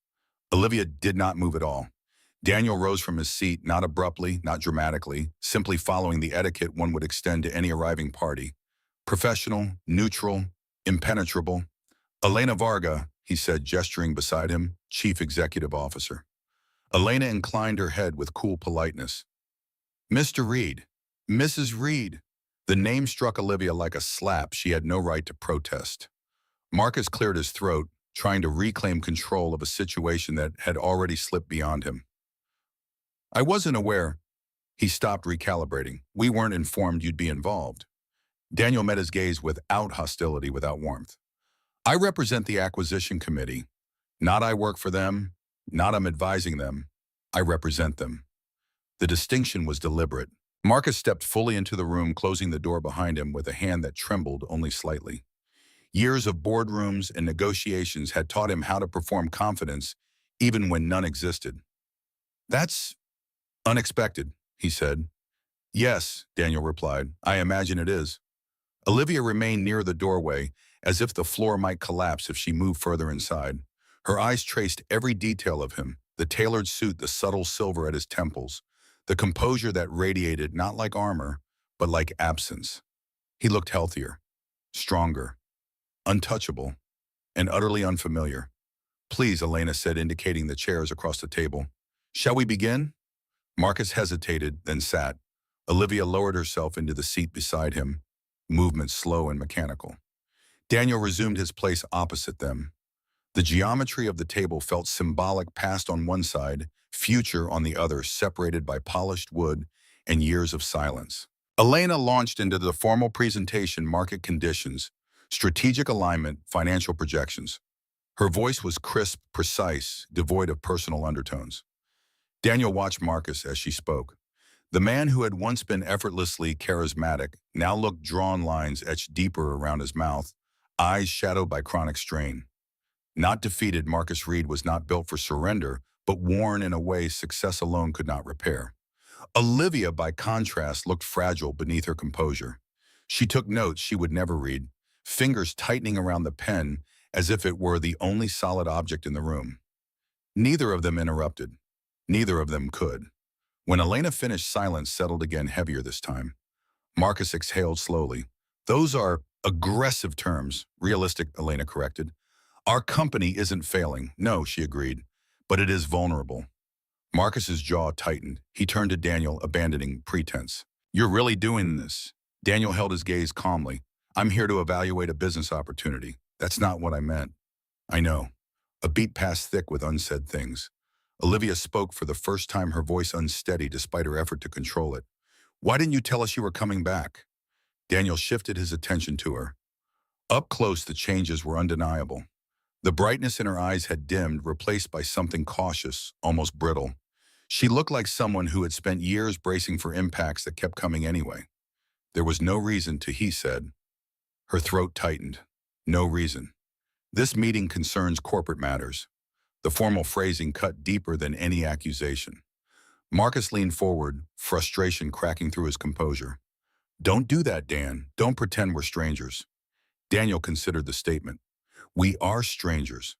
Olivia did not move at all. Daniel rose from his seat, not abruptly, not dramatically, simply following the etiquette one would extend to any arriving party. Professional, neutral, impenetrable. Elena Varga, he said, gesturing beside him, Chief Executive Officer. Elena inclined her head with cool politeness. Mr. Reed, Mrs. Reed. The name struck Olivia like a slap she had no right to protest. Marcus cleared his throat, trying to reclaim control of a situation that had already slipped beyond him. I wasn't aware. He stopped, recalibrating. We weren't informed you'd be involved. Daniel met his gaze without hostility, without warmth. I represent the acquisition committee. Not I work for them, not I'm advising them. I represent them. The distinction was deliberate. Marcus stepped fully into the room, closing the door behind him with a hand that trembled only slightly. Years of boardrooms and negotiations had taught him how to perform confidence even when none existed. That's unexpected, he said. Yes, Daniel replied. I imagine it is. Olivia remained near the doorway, as if the floor might collapse if she moved further inside. Her eyes traced every detail of him, the tailored suit, the subtle silver at his temples, the composure that radiated not like armor, but like absence. He looked healthier, stronger, untouchable, and utterly unfamiliar. Please, Elena said, indicating the chairs across the table. Shall we begin? Marcus hesitated, then sat. Olivia lowered herself into the seat beside him, movement slow and mechanical. Daniel resumed his place opposite them. The geometry of the table felt symbolic, past on one side, future on the other, separated by polished wood and years of silence. Elena launched into the formal presentation: market conditions, strategic alignment, financial projections. Her voice was crisp, precise, devoid of personal undertones. Daniel watched Marcus as she spoke. The man who had once been effortlessly charismatic now looked drawn lines etched deeper around his mouth, eyes shadowed by chronic strain. Not defeated, Marcus Reed was not built for surrender, but worn in a way success alone could not repair. Olivia, by contrast, looked fragile beneath her composure. She took notes she would never read, fingers tightening around the pen as if it were the only solid object in the room. Neither of them interrupted. Neither of them could. When Elena finished, silence settled again, heavier this time. Marcus exhaled slowly. "Those are aggressive terms," realistic, Elena corrected. "Our company isn't failing." "No," she agreed, "but it is vulnerable." Marcus's jaw tightened. He turned to Daniel, abandoning pretense. "You're really doing this?" Daniel held his gaze calmly. "I'm here to evaluate a business opportunity. That's not what I meant." "I know." A beat passed thick with unsaid things. Olivia spoke for the first time, her voice unsteady despite her effort to control it. "Why didn't you tell us you were coming back?" Daniel shifted his attention to her. Up close, the changes were undeniable. The brightness in her eyes had dimmed, replaced by something cautious, almost brittle. She looked like someone who had spent years bracing for impacts that kept coming anyway. "There was no reason to," he said. Her throat tightened. "No reason. This meeting concerns corporate matters." The formal phrasing cut deeper than any accusation. Marcus leaned forward, frustration cracking through his composure. "Don't do that, Dan. Don't pretend we're strangers." Daniel considered the statement. "We are strangers."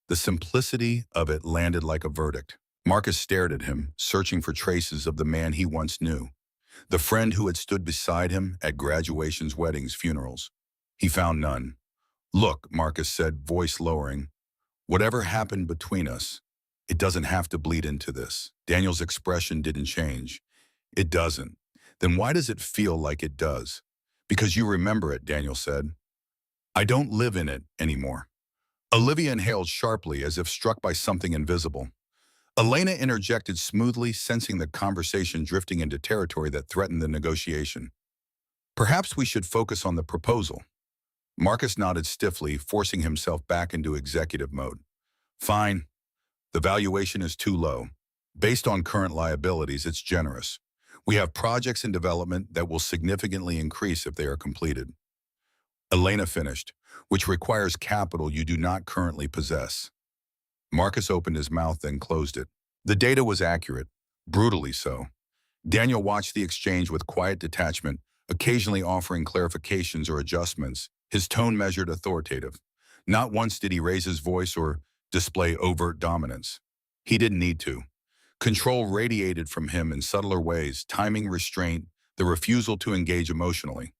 The simplicity of it landed like a verdict. Marcus stared at him, searching for traces of the man he once knew. The friend who had stood beside him at graduations, weddings, funerals. He found none. "Look," Marcus said, voice lowering. "Whatever happened between us, it doesn't have to bleed into this." Daniel's expression didn't change. "It doesn't. Then why does it feel like it does?" "Because you remember it," Daniel said. "I don't live in it anymore." Olivia inhaled sharply, as if struck by something invisible. Elena interjected smoothly, sensing the conversation drifting into territory that threatened the negotiation. "Perhaps we should focus on the proposal." Marcus nodded stiffly, forcing himself back into executive mode. "Fine. The valuation is too low. Based on current liabilities, it's generous. We have projects in development that will significantly increase if they are completed." Elena finished, "which requires capital you do not currently possess." Marcus opened his mouth, then closed it. The data was accurate, brutally so. Daniel watched the exchange with quiet detachment, occasionally offering clarifications or adjustments, his tone measured, authoritative. Not once did he raise his voice or display overt dominance. He didn't need to. Control radiated from him in subtler ways, timing, restraint, the refusal to engage emotionally.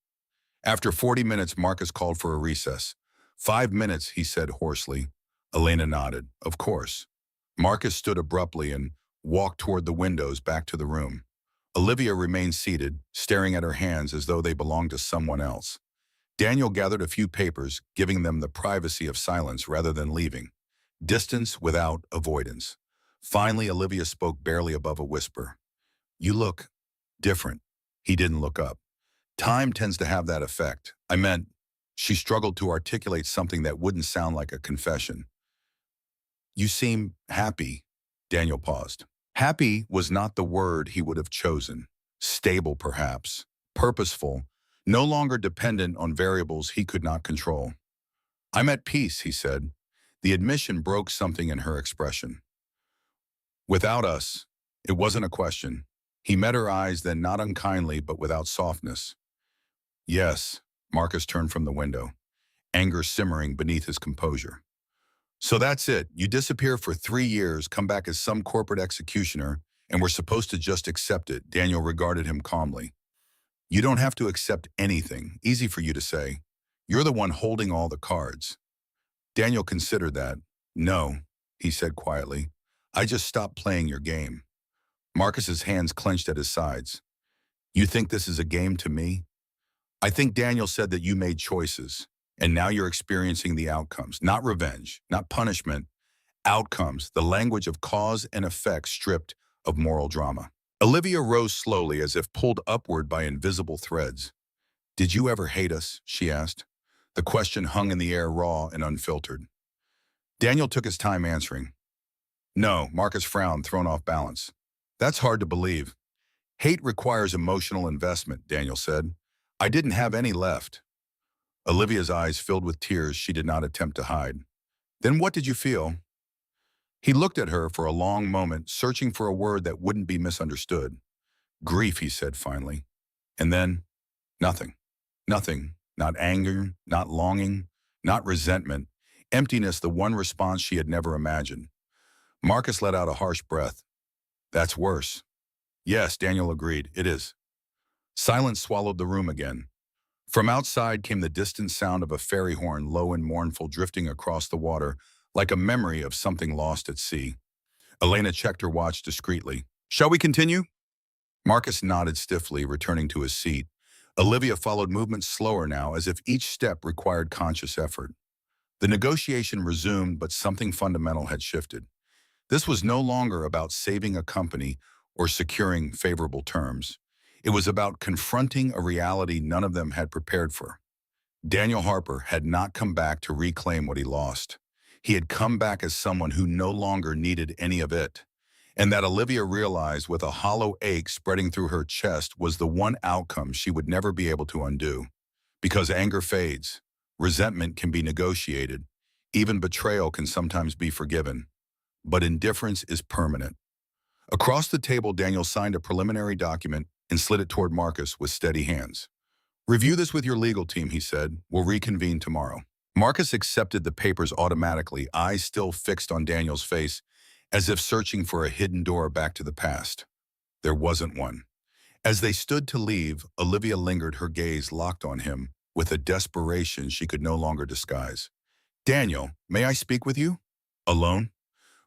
After 40 minutes, Marcus called for a recess. "5 minutes," he said hoarsely. Elena nodded. "Of course." Marcus stood abruptly and walked toward the windows, back to the room. Olivia remained seated, staring at her hands as though they belonged to someone else. Daniel gathered a few papers, giving them the privacy of silence rather than leaving. Distance without avoidance. Finally, Olivia spoke, barely above a whisper. "You look different." He didn't look up. "Time tends to have that effect. I meant," she struggled to articulate something that wouldn't sound like a confession. "You seem happy." Daniel paused. Happy was not the word he would have chosen. Stable, perhaps. Purposeful. No longer dependent on variables he could not control. "I'm at peace," he said. The admission broke something in her expression. "Without us." It wasn't a question. He met her eyes, then not unkindly, but without softness. "Yes." Marcus turned from the window, anger simmering beneath his composure. "So that's it. You disappear for 3 years, come back as some corporate executioner, and we're supposed to just accept it." Daniel regarded him calmly. "You don't have to accept anything. Easy for you to say. You're the one holding all the cards." Daniel considered that. "No," he said quietly. "I just stopped playing your game." Marcus's hands clenched at his sides. "You think this is a game to me?" "I think Daniel said that you made choices, and now you're experiencing the outcomes. Not revenge, not punishment. Outcomes, the language of cause and effect stripped of moral drama." Olivia rose slowly, as if pulled upward by invisible threads. "Did you ever hate us?" she asked. The question hung in the air, raw and unfiltered. Daniel took his time answering. No, Marcus frowned, thrown off balance. That's hard to believe. Hate requires emotional investment, Daniel said. I didn't have any left. Olivia's eyes filled with tears she did not attempt to hide. Then what did you feel? He looked at her for a long moment, searching for a word that wouldn't be misunderstood. Grief, he said finally. And then, nothing. Nothing. Not anger, not longing, not resentment. Emptiness, the one response she had never imagined. Marcus let out a harsh breath. That's worse. Yes, Daniel agreed. It is. Silence swallowed the room again. From outside came the distant sound of a ferry horn, low and mournful, drifting across the water, like a memory of something lost at sea. Elena checked her watch discreetly. Shall we continue? Marcus nodded stiffly, returning to his seat. Olivia followed movements slower now, as if each step required conscious effort. The negotiation resumed, but something fundamental had shifted. This was no longer about saving a company or securing favorable terms. It was about confronting a reality none of them had prepared for. Daniel Harper had not come back to reclaim what he lost. He had come back as someone who no longer needed any of it. And that Olivia realized with a hollow ache spreading through her chest was the one outcome she would never be able to undo. Because anger fades, resentment can be negotiated, even betrayal can sometimes be forgiven. But indifference is permanent. Across the table, Daniel signed a preliminary document and slid it toward Marcus with steady hands. Review this with your legal team, he said. We'll reconvene tomorrow. Marcus accepted the papers automatically, eyes still fixed on Daniel's face, as if searching for a hidden door back to the past. There wasn't one. As they stood to leave, Olivia lingered, her gaze locked on him, with a desperation she could no longer disguise. Daniel, may I speak with you? Alone?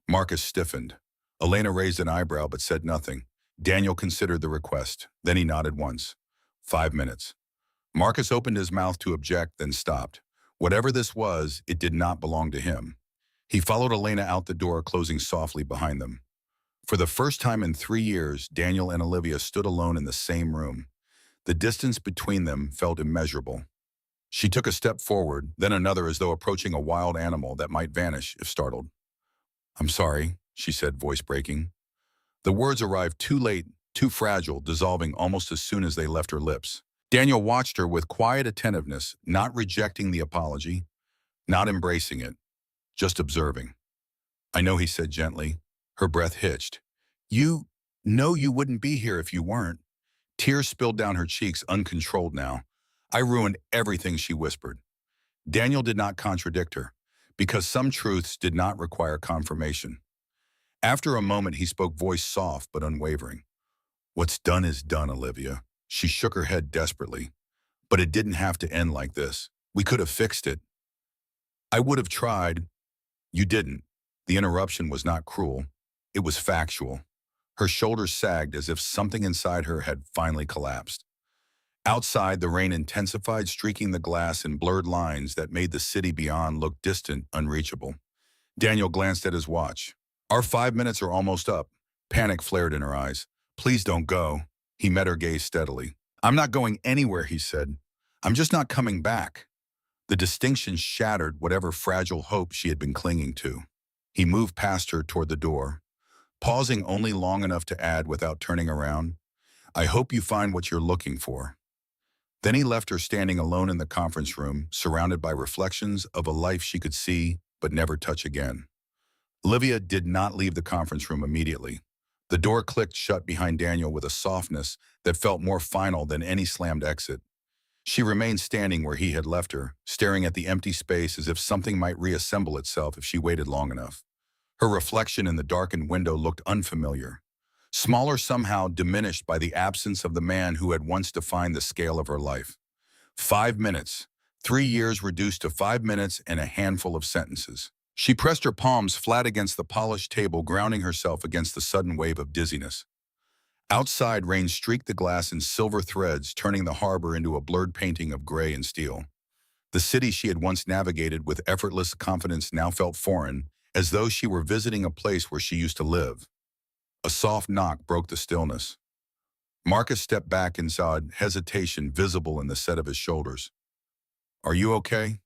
Marcus stiffened. Elena raised an eyebrow but said nothing. Daniel considered the request. Then he nodded once. 5 minutes. Marcus opened his mouth to object, then stopped. Whatever this was, it did not belong to him. He followed Elena out the door, closing softly behind them. For the first time in 3 years, Daniel and Olivia stood alone in the same room. The distance between them felt immeasurable. She took a step forward, then another, as though approaching a wild animal that might vanish if startled. I'm sorry, she said, voice breaking. The words arrived too late, too fragile, dissolving almost as soon as they left her lips. Daniel watched her with quiet attentiveness, not rejecting the apology, not embracing it, just observing. I know, he said gently. Her breath hitched. You know you wouldn't be here if you weren't. Tears spilled down her cheeks, uncontrolled now. I ruined everything, she whispered. Daniel did not contradict her, because some truths did not require confirmation. After a moment, he spoke, voice soft but unwavering. What's done is done, Olivia. She shook her head desperately. But it didn't have to end like this. We could have fixed it. I would have tried. You didn't. The interruption was not cruel. It was factual. Her shoulders sagged as if something inside her had finally collapsed. Outside, the rain intensified, streaking the glass in blurred lines that made the city beyond look distant, unreachable. Daniel glanced at his watch. Our 5 minutes are almost up. Panic flared in her eyes. Please don't go. He met her gaze steadily. I'm not going anywhere, he said. I'm just not coming back. The distinction shattered whatever fragile hope she had been clinging to. He moved past her toward the door, pausing only long enough to add without turning around, I hope you find what you're looking for. Then he left her standing alone in the conference room, surrounded by reflections of a life she could see but never touch again. Olivia did not leave the conference room immediately. The door clicked shut behind Daniel with a softness that felt more final than any slammed exit. She remained standing where he had left her, staring at the empty space as if something might reassemble itself if she waited long enough. Her reflection in the darkened window looked unfamiliar, smaller, somehow diminished by the absence of the man who had once defined the scale of her life. 5 minutes. 3 years reduced to 5 minutes and a handful of sentences. She pressed her palms flat against the polished table, grounding herself against the sudden wave of dizziness. Outside, rain streaked the glass in silver threads, turning the harbor into a blurred painting of gray and steel. The city she had once navigated with effortless confidence now felt foreign, as though she were visiting a place where she used to live. A soft knock broke the stillness. Marcus stepped back and saw hesitation visible in the set of his shoulders. Are you okay?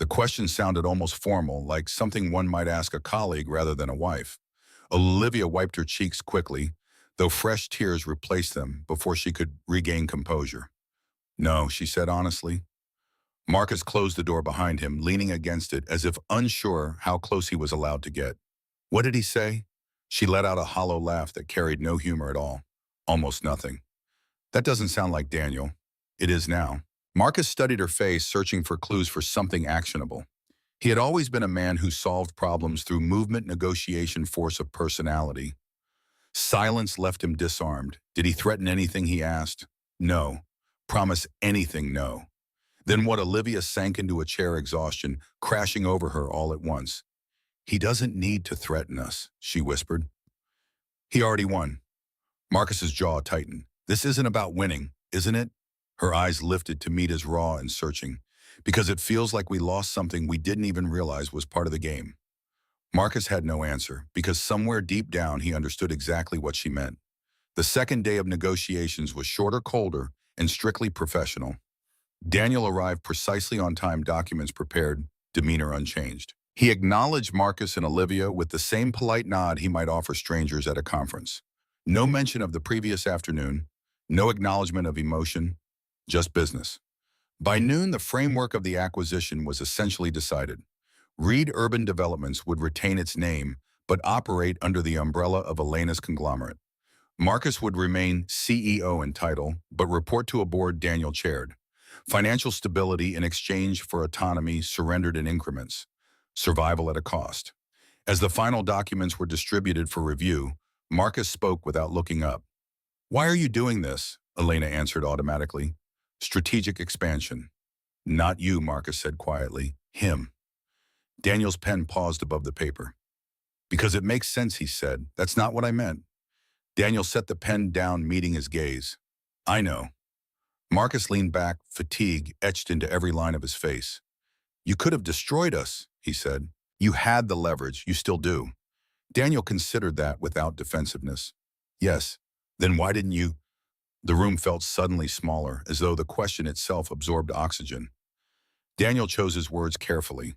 The question sounded almost formal, like something one might ask a colleague rather than a wife. Olivia wiped her cheeks quickly, though fresh tears replaced them before she could regain composure. No, she said honestly. Marcus closed the door behind him, leaning against it as if unsure how close he was allowed to get. What did he say? She let out a hollow laugh that carried no humor at all. Almost nothing. That doesn't sound like Daniel. It is now. Marcus studied her face, searching for clues for something actionable. He had always been a man who solved problems through movement, negotiation, force of personality. Silence left him disarmed. Did he threaten anything, he asked? No. Promise anything, no. Then what? Olivia sank into a chair, exhaustion crashing over her all at once. He doesn't need to threaten us, she whispered. He already won. Marcus's jaw tightened. This isn't about winning, isn't it? Her eyes lifted to meet his raw and searching. Because it feels like we lost something we didn't even realize was part of the game. Marcus had no answer, because somewhere deep down he understood exactly what she meant. The second day of negotiations was shorter, colder, and strictly professional. Daniel arrived precisely on time, documents prepared, demeanor unchanged. He acknowledged Marcus and Olivia with the same polite nod he might offer strangers at a conference. No mention of the previous afternoon, no acknowledgement of emotion, just business. By noon, the framework of the acquisition was essentially decided. Reed Urban Developments would retain its name, but operate under the umbrella of Elena's conglomerate. Marcus would remain CEO in title, but report to a board Daniel chaired. Financial stability in exchange for autonomy surrendered in increments. Survival at a cost. As the final documents were distributed for review, Marcus spoke without looking up. Why are you doing this? Elena answered automatically. Strategic expansion. Not you, Marcus said quietly. Him. Daniel's pen paused above the paper. Because it makes sense, he said. That's not what I meant. Daniel set the pen down, meeting his gaze. I know. Marcus leaned back, fatigue etched into every line of his face. You could have destroyed us, he said. You had the leverage. You still do. Daniel considered that without defensiveness. Yes. Then why didn't you? The room felt suddenly smaller, as though the question itself absorbed oxygen. Daniel chose his words carefully.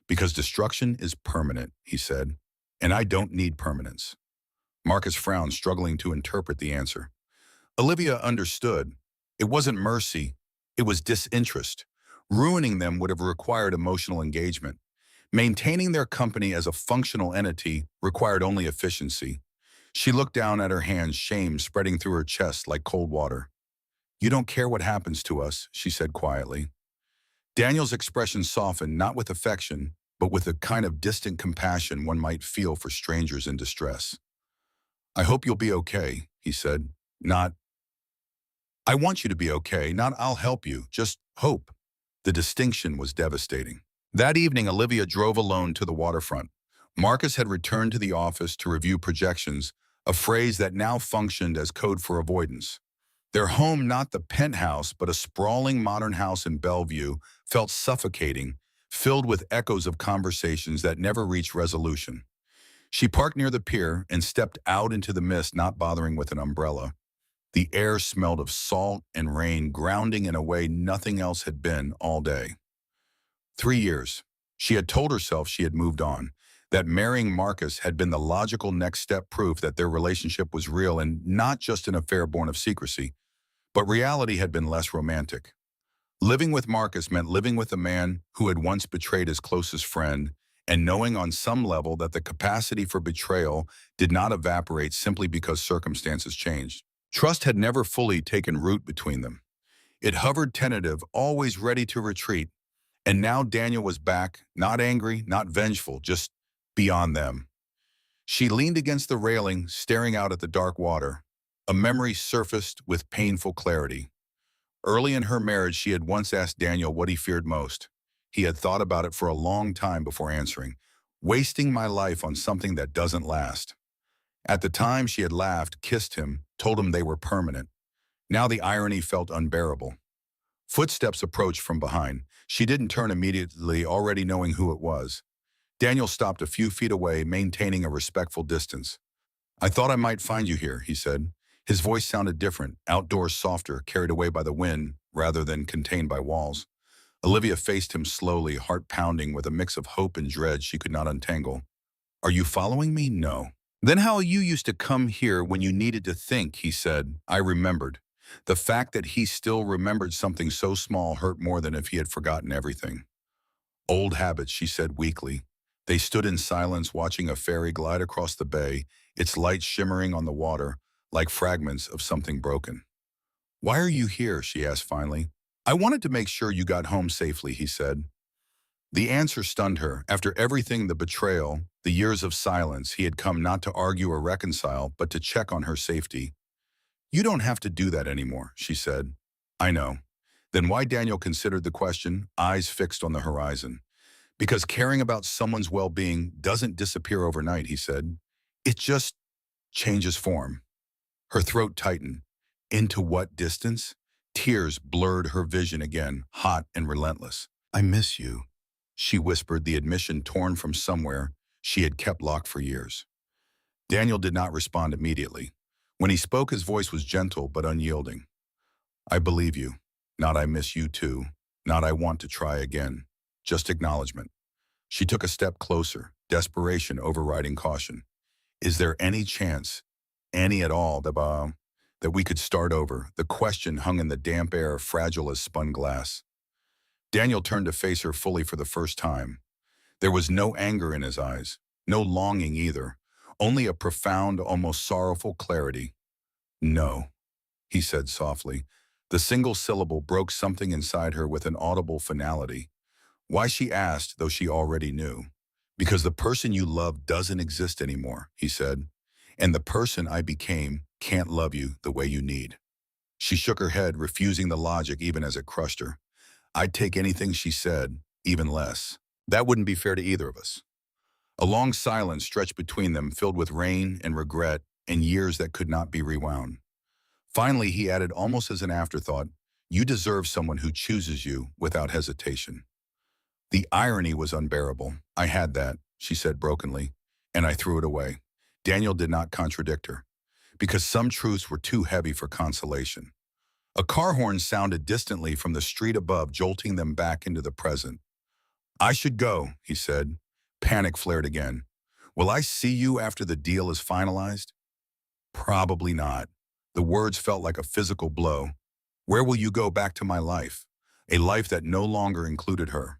Because destruction is permanent, he said, and I don't need permanence. Marcus frowned, struggling to interpret the answer. Olivia understood. It wasn't mercy, it was disinterest. Ruining them would have required emotional engagement. Maintaining their company as a functional entity required only efficiency. She looked down at her hands, shame spreading through her chest like cold water. You don't care what happens to us, she said quietly. Daniel's expression softened, not with affection, but with a kind of distant compassion one might feel for strangers in distress. I hope you'll be okay, he said. Not, I want you to be okay, not I'll help you, just hope. The distinction was devastating. That evening, Olivia drove alone to the waterfront. Marcus had returned to the office to review projections, a phrase that now functioned as code for avoidance. Their home, not the penthouse, but a sprawling modern house in Bellevue, felt suffocating, filled with echoes of conversations that never reached resolution. She parked near the pier and stepped out into the mist, not bothering with an umbrella. The air smelled of salt and rain, grounding in a way nothing else had been all day. 3 years. She had told herself she had moved on, that marrying Marcus had been the logical next step, proof that their relationship was real and not just an affair born of secrecy. But reality had been less romantic. Living with Marcus meant living with a man who had once betrayed his closest friend, and knowing on some level that the capacity for betrayal did not evaporate simply because circumstances changed. Trust had never fully taken root between them. It hovered tentative, always ready to retreat. And now Daniel was back, not angry, not vengeful, just beyond them. She leaned against the railing, staring out at the dark water. A memory surfaced with painful clarity. Early in her marriage, she had once asked Daniel what he feared most. He had thought about it for a long time before answering. Wasting my life on something that doesn't last. At the time, she had laughed, kissed him, told him they were permanent. Now the irony felt unbearable. Footsteps approached from behind. She didn't turn immediately, already knowing who it was. Daniel stopped a few feet away, maintaining a respectful distance. I thought I might find you here, he said. His voice sounded different, outdoors softer, carried away by the wind rather than contained by walls. Olivia faced him slowly, heart pounding with a mix of hope and dread she could not untangle. Are you following me? No. Then how you used to come here when you needed to think, he said. I remembered. The fact that he still remembered something so small hurt more than if he had forgotten everything. Old habits, she said weakly. They stood in silence watching a ferry glide across the bay, its lights shimmering on the water like fragments of something broken. Why are you here? She asked finally. I wanted to make sure you got home safely, he said. The answer stunned her. After everything, the betrayal, the years of silence, he had come not to argue or reconcile, but to check on her safety. You don't have to do that anymore, she said. I know. Then why? Daniel considered the question, eyes fixed on the horizon. Because caring about someone's well-being doesn't disappear overnight, he said. It just changes form. Her throat tightened. Into what distance? Tears blurred her vision again, hot and relentless. I miss you, she whispered, the admission torn from somewhere she had kept locked for years. Daniel did not respond immediately. When he spoke, his voice was gentle but unyielding. I believe you. Not I miss you too. Not I want to try again. Just acknowledgement. She took a step closer, desperation overriding caution. Is there any chance, any at all, that we could start over? The question hung in the damp air, fragile as spun glass. Daniel turned to face her fully for the first time. There was no anger in his eyes, no longing either, only a profound, almost sorrowful clarity. No, he said softly. The single syllable broke something inside her with an audible finality. Why, she asked, though she already knew. Because the person you love doesn't exist anymore, he said. And the person I became can't love you the way you need. She shook her head, refusing the logic even as it crushed her. I'd take anything she said, even less. That wouldn't be fair to either of us. A long silence stretched between them, filled with rain and regret and years that could not be rewound. Finally, he added almost as an afterthought, you deserve someone who chooses you without hesitation. The irony was unbearable. I had that, she said brokenly, and I threw it away. Daniel did not contradict her, because some truths were too heavy for consolation. A car horn sounded distantly from the street above, jolting them back into the present. I should go, he said. Panic flared again. Will I see you after the deal is finalized? Probably not. The words felt like a physical blow. Where will you go? Back to my life, a life that no longer included her.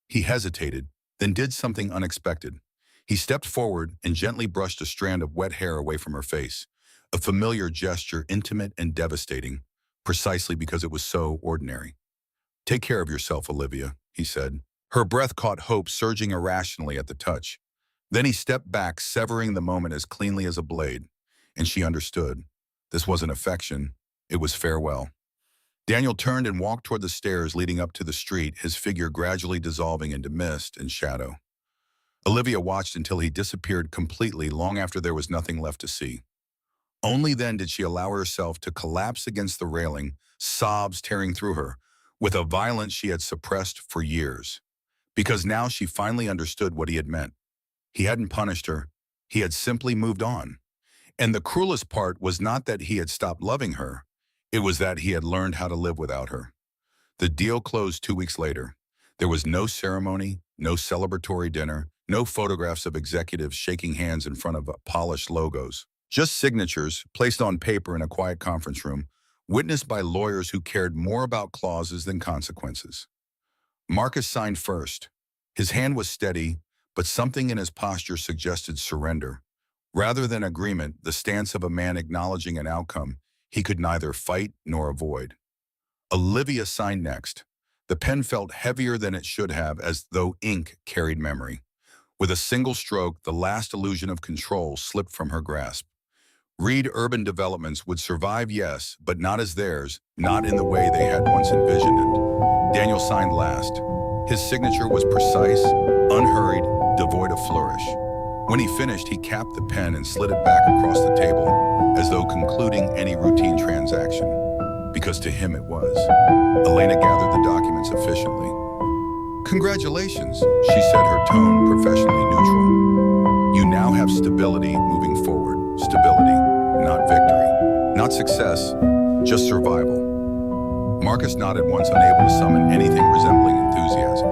He hesitated, then did something unexpected. He stepped forward and gently brushed a strand of wet hair away from her face, a familiar gesture, intimate and devastating, precisely because it was so ordinary. Take care of yourself, Olivia, he said. Her breath caught hope surging irrationally at the touch. Then he stepped back, severing the moment as cleanly as a blade, and she understood. This wasn't affection, it was farewell. Daniel turned and walked toward the stairs leading up to the street, his figure gradually dissolving into mist and shadow. Olivia watched until he disappeared completely, long after there was nothing left to see. Only then did she allow herself to collapse against the railing, sobs tearing through her, with a violence she had suppressed for years. Because now she finally understood what he had meant. He hadn't punished her, he had simply moved on. And the cruelest part was not that he had stopped loving her, it was that he had learned how to live without her. The deal closed 2 weeks later. There was no ceremony, no celebratory dinner, no photographs of executives shaking hands in front of polished logos. Just signatures placed on paper in a quiet conference room, witnessed by lawyers who cared more about clauses than consequences. Marcus signed first. His hand was steady, but something in his posture suggested surrender. Rather than agreement, the stance of a man acknowledging an outcome he could neither fight nor avoid. Olivia signed next. The pen felt heavier than it should have, as though ink carried memory. With a single stroke, the last illusion of control slipped from her grasp. Reed Urban Developments would survive, yes, but not as theirs, not in the way they had once envisioned it. Daniel signed last. His signature was precise, unhurried, devoid of flourish. When he finished, he capped the pen and slid it back across the table, as though concluding any routine transaction. Because to him it was. Elena gathered the documents efficiently. Congratulations, she said, her tone professionally neutral. You now have stability moving forward. Stability, not victory. Not success, just survival. Marcus nodded once, unable to summon anything resembling enthusiasm.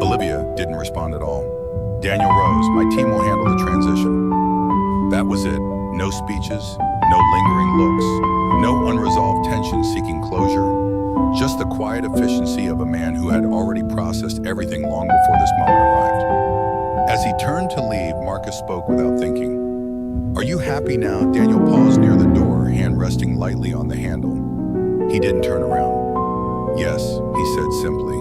Olivia didn't respond at all. Daniel rose. My team will handle the transition. That was it. No speeches, no lingering looks, no unresolved tension seeking closure. Just the quiet efficiency of a man who had already processed everything long before this moment arrived. As he turned to leave, Marcus spoke without thinking. Are you happy now? Daniel paused near the door, hand resting lightly on the handle. He didn't turn around. Yes, he said simply.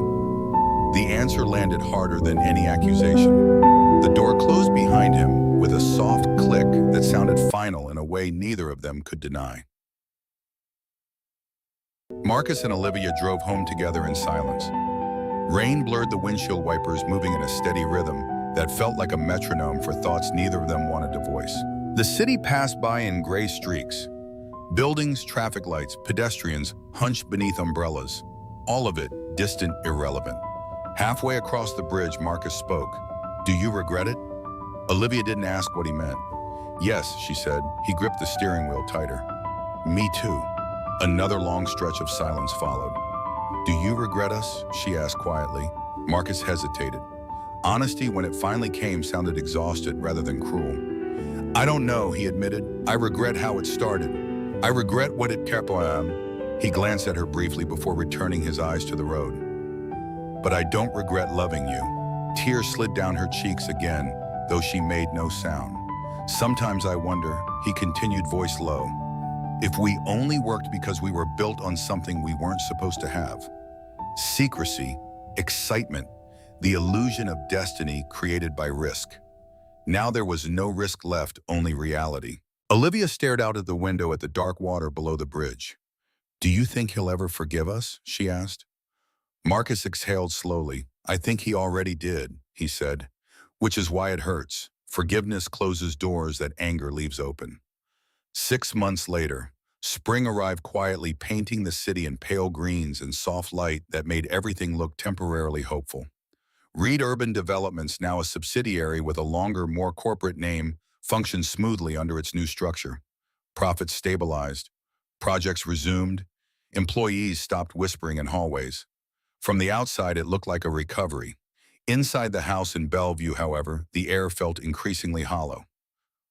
The answer landed harder than any accusation. The door closed behind him with a soft click that sounded final in a way neither of them could deny. Marcus and Olivia drove home together in silence. Rain blurred the windshield wipers, moving in a steady rhythm that felt like a metronome for thoughts neither of them wanted to voice. The city passed by in gray streaks. Buildings, traffic lights, pedestrians hunched beneath umbrellas. All of it distant, irrelevant. Halfway across the bridge, Marcus spoke. Do you regret it? Olivia didn't ask what he meant. Yes, she said. He gripped the steering wheel tighter. Me too. Another long stretch of silence followed. Do you regret us? She asked quietly. Marcus hesitated. Honesty, when it finally came, sounded exhausted rather than cruel. I don't know, he admitted. I regret how it started. I regret what it kept on. He glanced at her briefly before returning his eyes to the road. But I don't regret loving you. Tears slid down her cheeks again, though she made no sound. Sometimes I wonder, he continued, voice low, if we only worked because we were built on something we weren't supposed to have. Secrecy, excitement, the illusion of destiny created by risk. Now there was no risk left, only reality. Olivia stared out of the window at the dark water below the bridge. Do you think he'll ever forgive us? She asked. Marcus exhaled slowly. I think he already did, he said, which is why it hurts. Forgiveness closes doors that anger leaves open. 6 months later, spring arrived quietly, painting the city in pale greens and soft light that made everything look temporarily hopeful. Reed Urban Developments, now a subsidiary with a longer, more corporate name, functioned smoothly under its new structure. Profits stabilized. Projects resumed. Employees stopped whispering in hallways. From the outside, it looked like a recovery. Inside the house in Bellevue, however, the air felt increasingly hollow.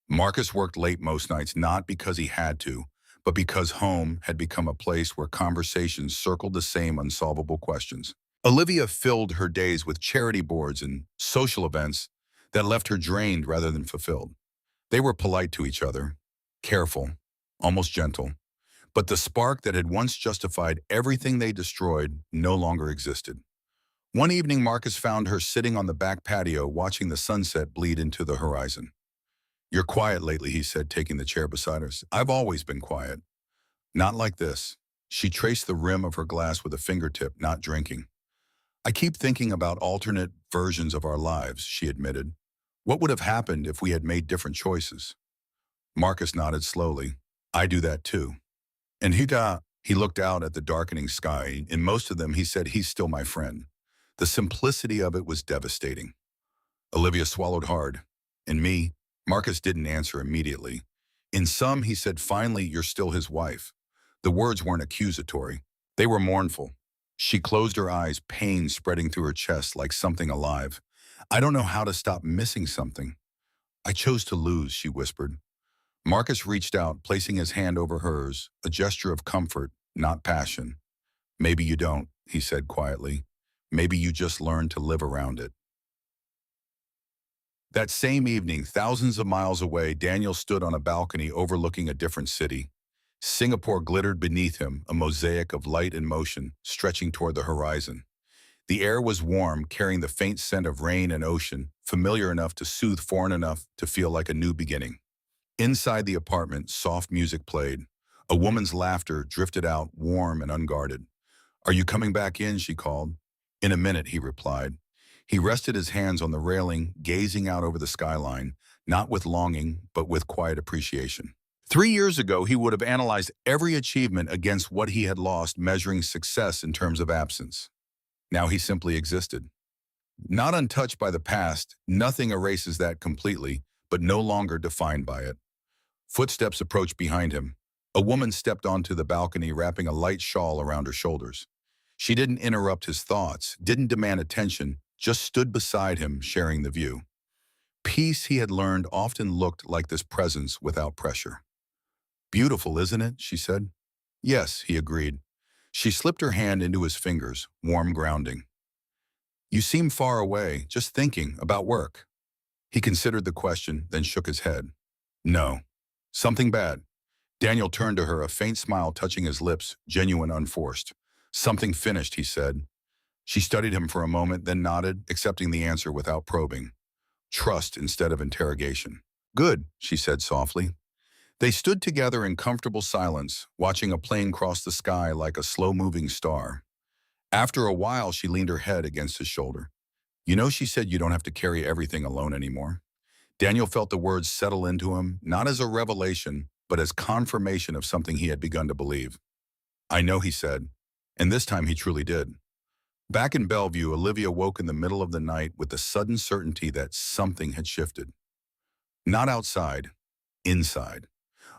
Marcus worked late most nights, not because he had to, but because home had become a place where conversations circled the same unsolvable questions. Olivia filled her days with charity boards and social events that left her drained rather than fulfilled. They were polite to each other, careful, almost gentle, but the spark that had once justified everything they destroyed no longer existed. One evening, Marcus found her sitting on the back patio watching the sunset bleed into the horizon. You're quiet lately, he said, taking the chair beside her. I've always been quiet. Not like this. She traced the rim of her glass with a fingertip, not drinking. I keep thinking about alternate versions of our lives, she admitted. What would have happened if we had made different choices? Marcus nodded slowly. I do that too. And he looked out at the darkening sky. In most of them, he said, he's still my friend. The simplicity of it was devastating. Olivia swallowed hard. And me? Marcus didn't answer immediately. In some, he said, finally, you're still his wife. The words weren't accusatory. They were mournful. She closed her eyes, pain spreading through her chest like something alive. I don't know how to stop missing something. I chose to lose, she whispered. Marcus reached out, placing his hand over hers, a gesture of comfort, not passion. Maybe you don't, he said quietly. Maybe you just learn to live around it. That same evening, thousands of miles away, Daniel stood on a balcony overlooking a different city. Singapore glittered beneath him, a mosaic of light and motion, stretching toward the horizon. The air was warm, carrying the faint scent of rain and ocean, familiar enough to soothe, foreign enough to feel like a new beginning. Inside the apartment, soft music played. A woman's laughter drifted out, warm and unguarded. Are you coming back in? She called. In a minute, he replied. He rested his hands on the railing, gazing out over the skyline, not with longing, but with quiet appreciation. 3 years ago, he would have analyzed every achievement against what he had lost, measuring success in terms of absence. Now he simply existed. Not untouched by the past, nothing erases that completely, but no longer defined by it. Footsteps approached behind him. A woman stepped onto the balcony, wrapping a light shawl around her shoulders. She didn't interrupt his thoughts, didn't demand attention, just stood beside him, sharing the view. Peace, he had learned, often looked like this presence without pressure. "Beautiful, isn't it?" she said. "Yes," he agreed. She slipped her hand into his fingers, warm grounding. "You seem far away, just thinking about work." He considered the question, then shook his head. "No. Something bad." Daniel turned to her, a faint smile touching his lips, genuine, unforced. "Something finished," he said. She studied him for a moment, then nodded, accepting the answer without probing. Trust instead of interrogation. "Good," she said softly. They stood together in comfortable silence, watching a plane cross the sky like a slow-moving star. After a while, she leaned her head against his shoulder. "You know, she said you don't have to carry everything alone anymore." Daniel felt the words settle into him, not as a revelation, but as confirmation of something he had begun to believe. "I know," he said, and this time he truly did. Back in Bellevue, Olivia woke in the middle of the night with the sudden certainty that something had shifted. Not outside, inside.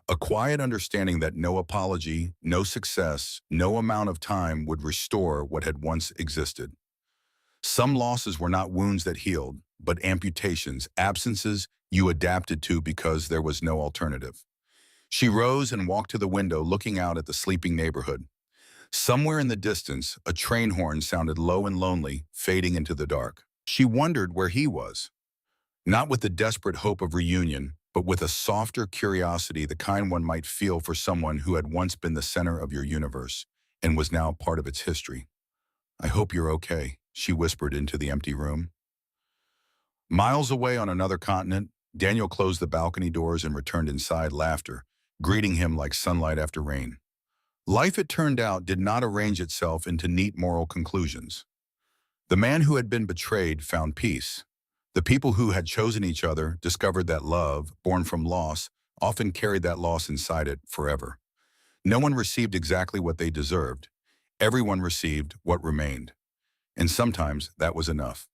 A quiet understanding that no apology, no success, no amount of time would restore what had once existed. Some losses were not wounds that healed, but amputations, absences you adapted to because there was no alternative. She rose and walked to the window, looking out at the sleeping neighborhood. Somewhere in the distance, a train horn sounded low and lonely, fading into the dark. She wondered where he was. Not with the desperate hope of reunion, but with a softer curiosity, the kind one might feel for someone who had once been the center of your universe and was now part of its history. "I hope you're okay," she whispered into the empty room. Miles away on another continent, Daniel closed the balcony doors and returned inside, laughter greeting him like sunlight after rain. Life, it turned out, did not arrange itself into neat moral conclusions. The man who had been betrayed found peace. The people who had chosen each other discovered that love, born from loss, often carried that loss inside it forever. No one received exactly what they deserved. Everyone received what remained. And sometimes that was enough.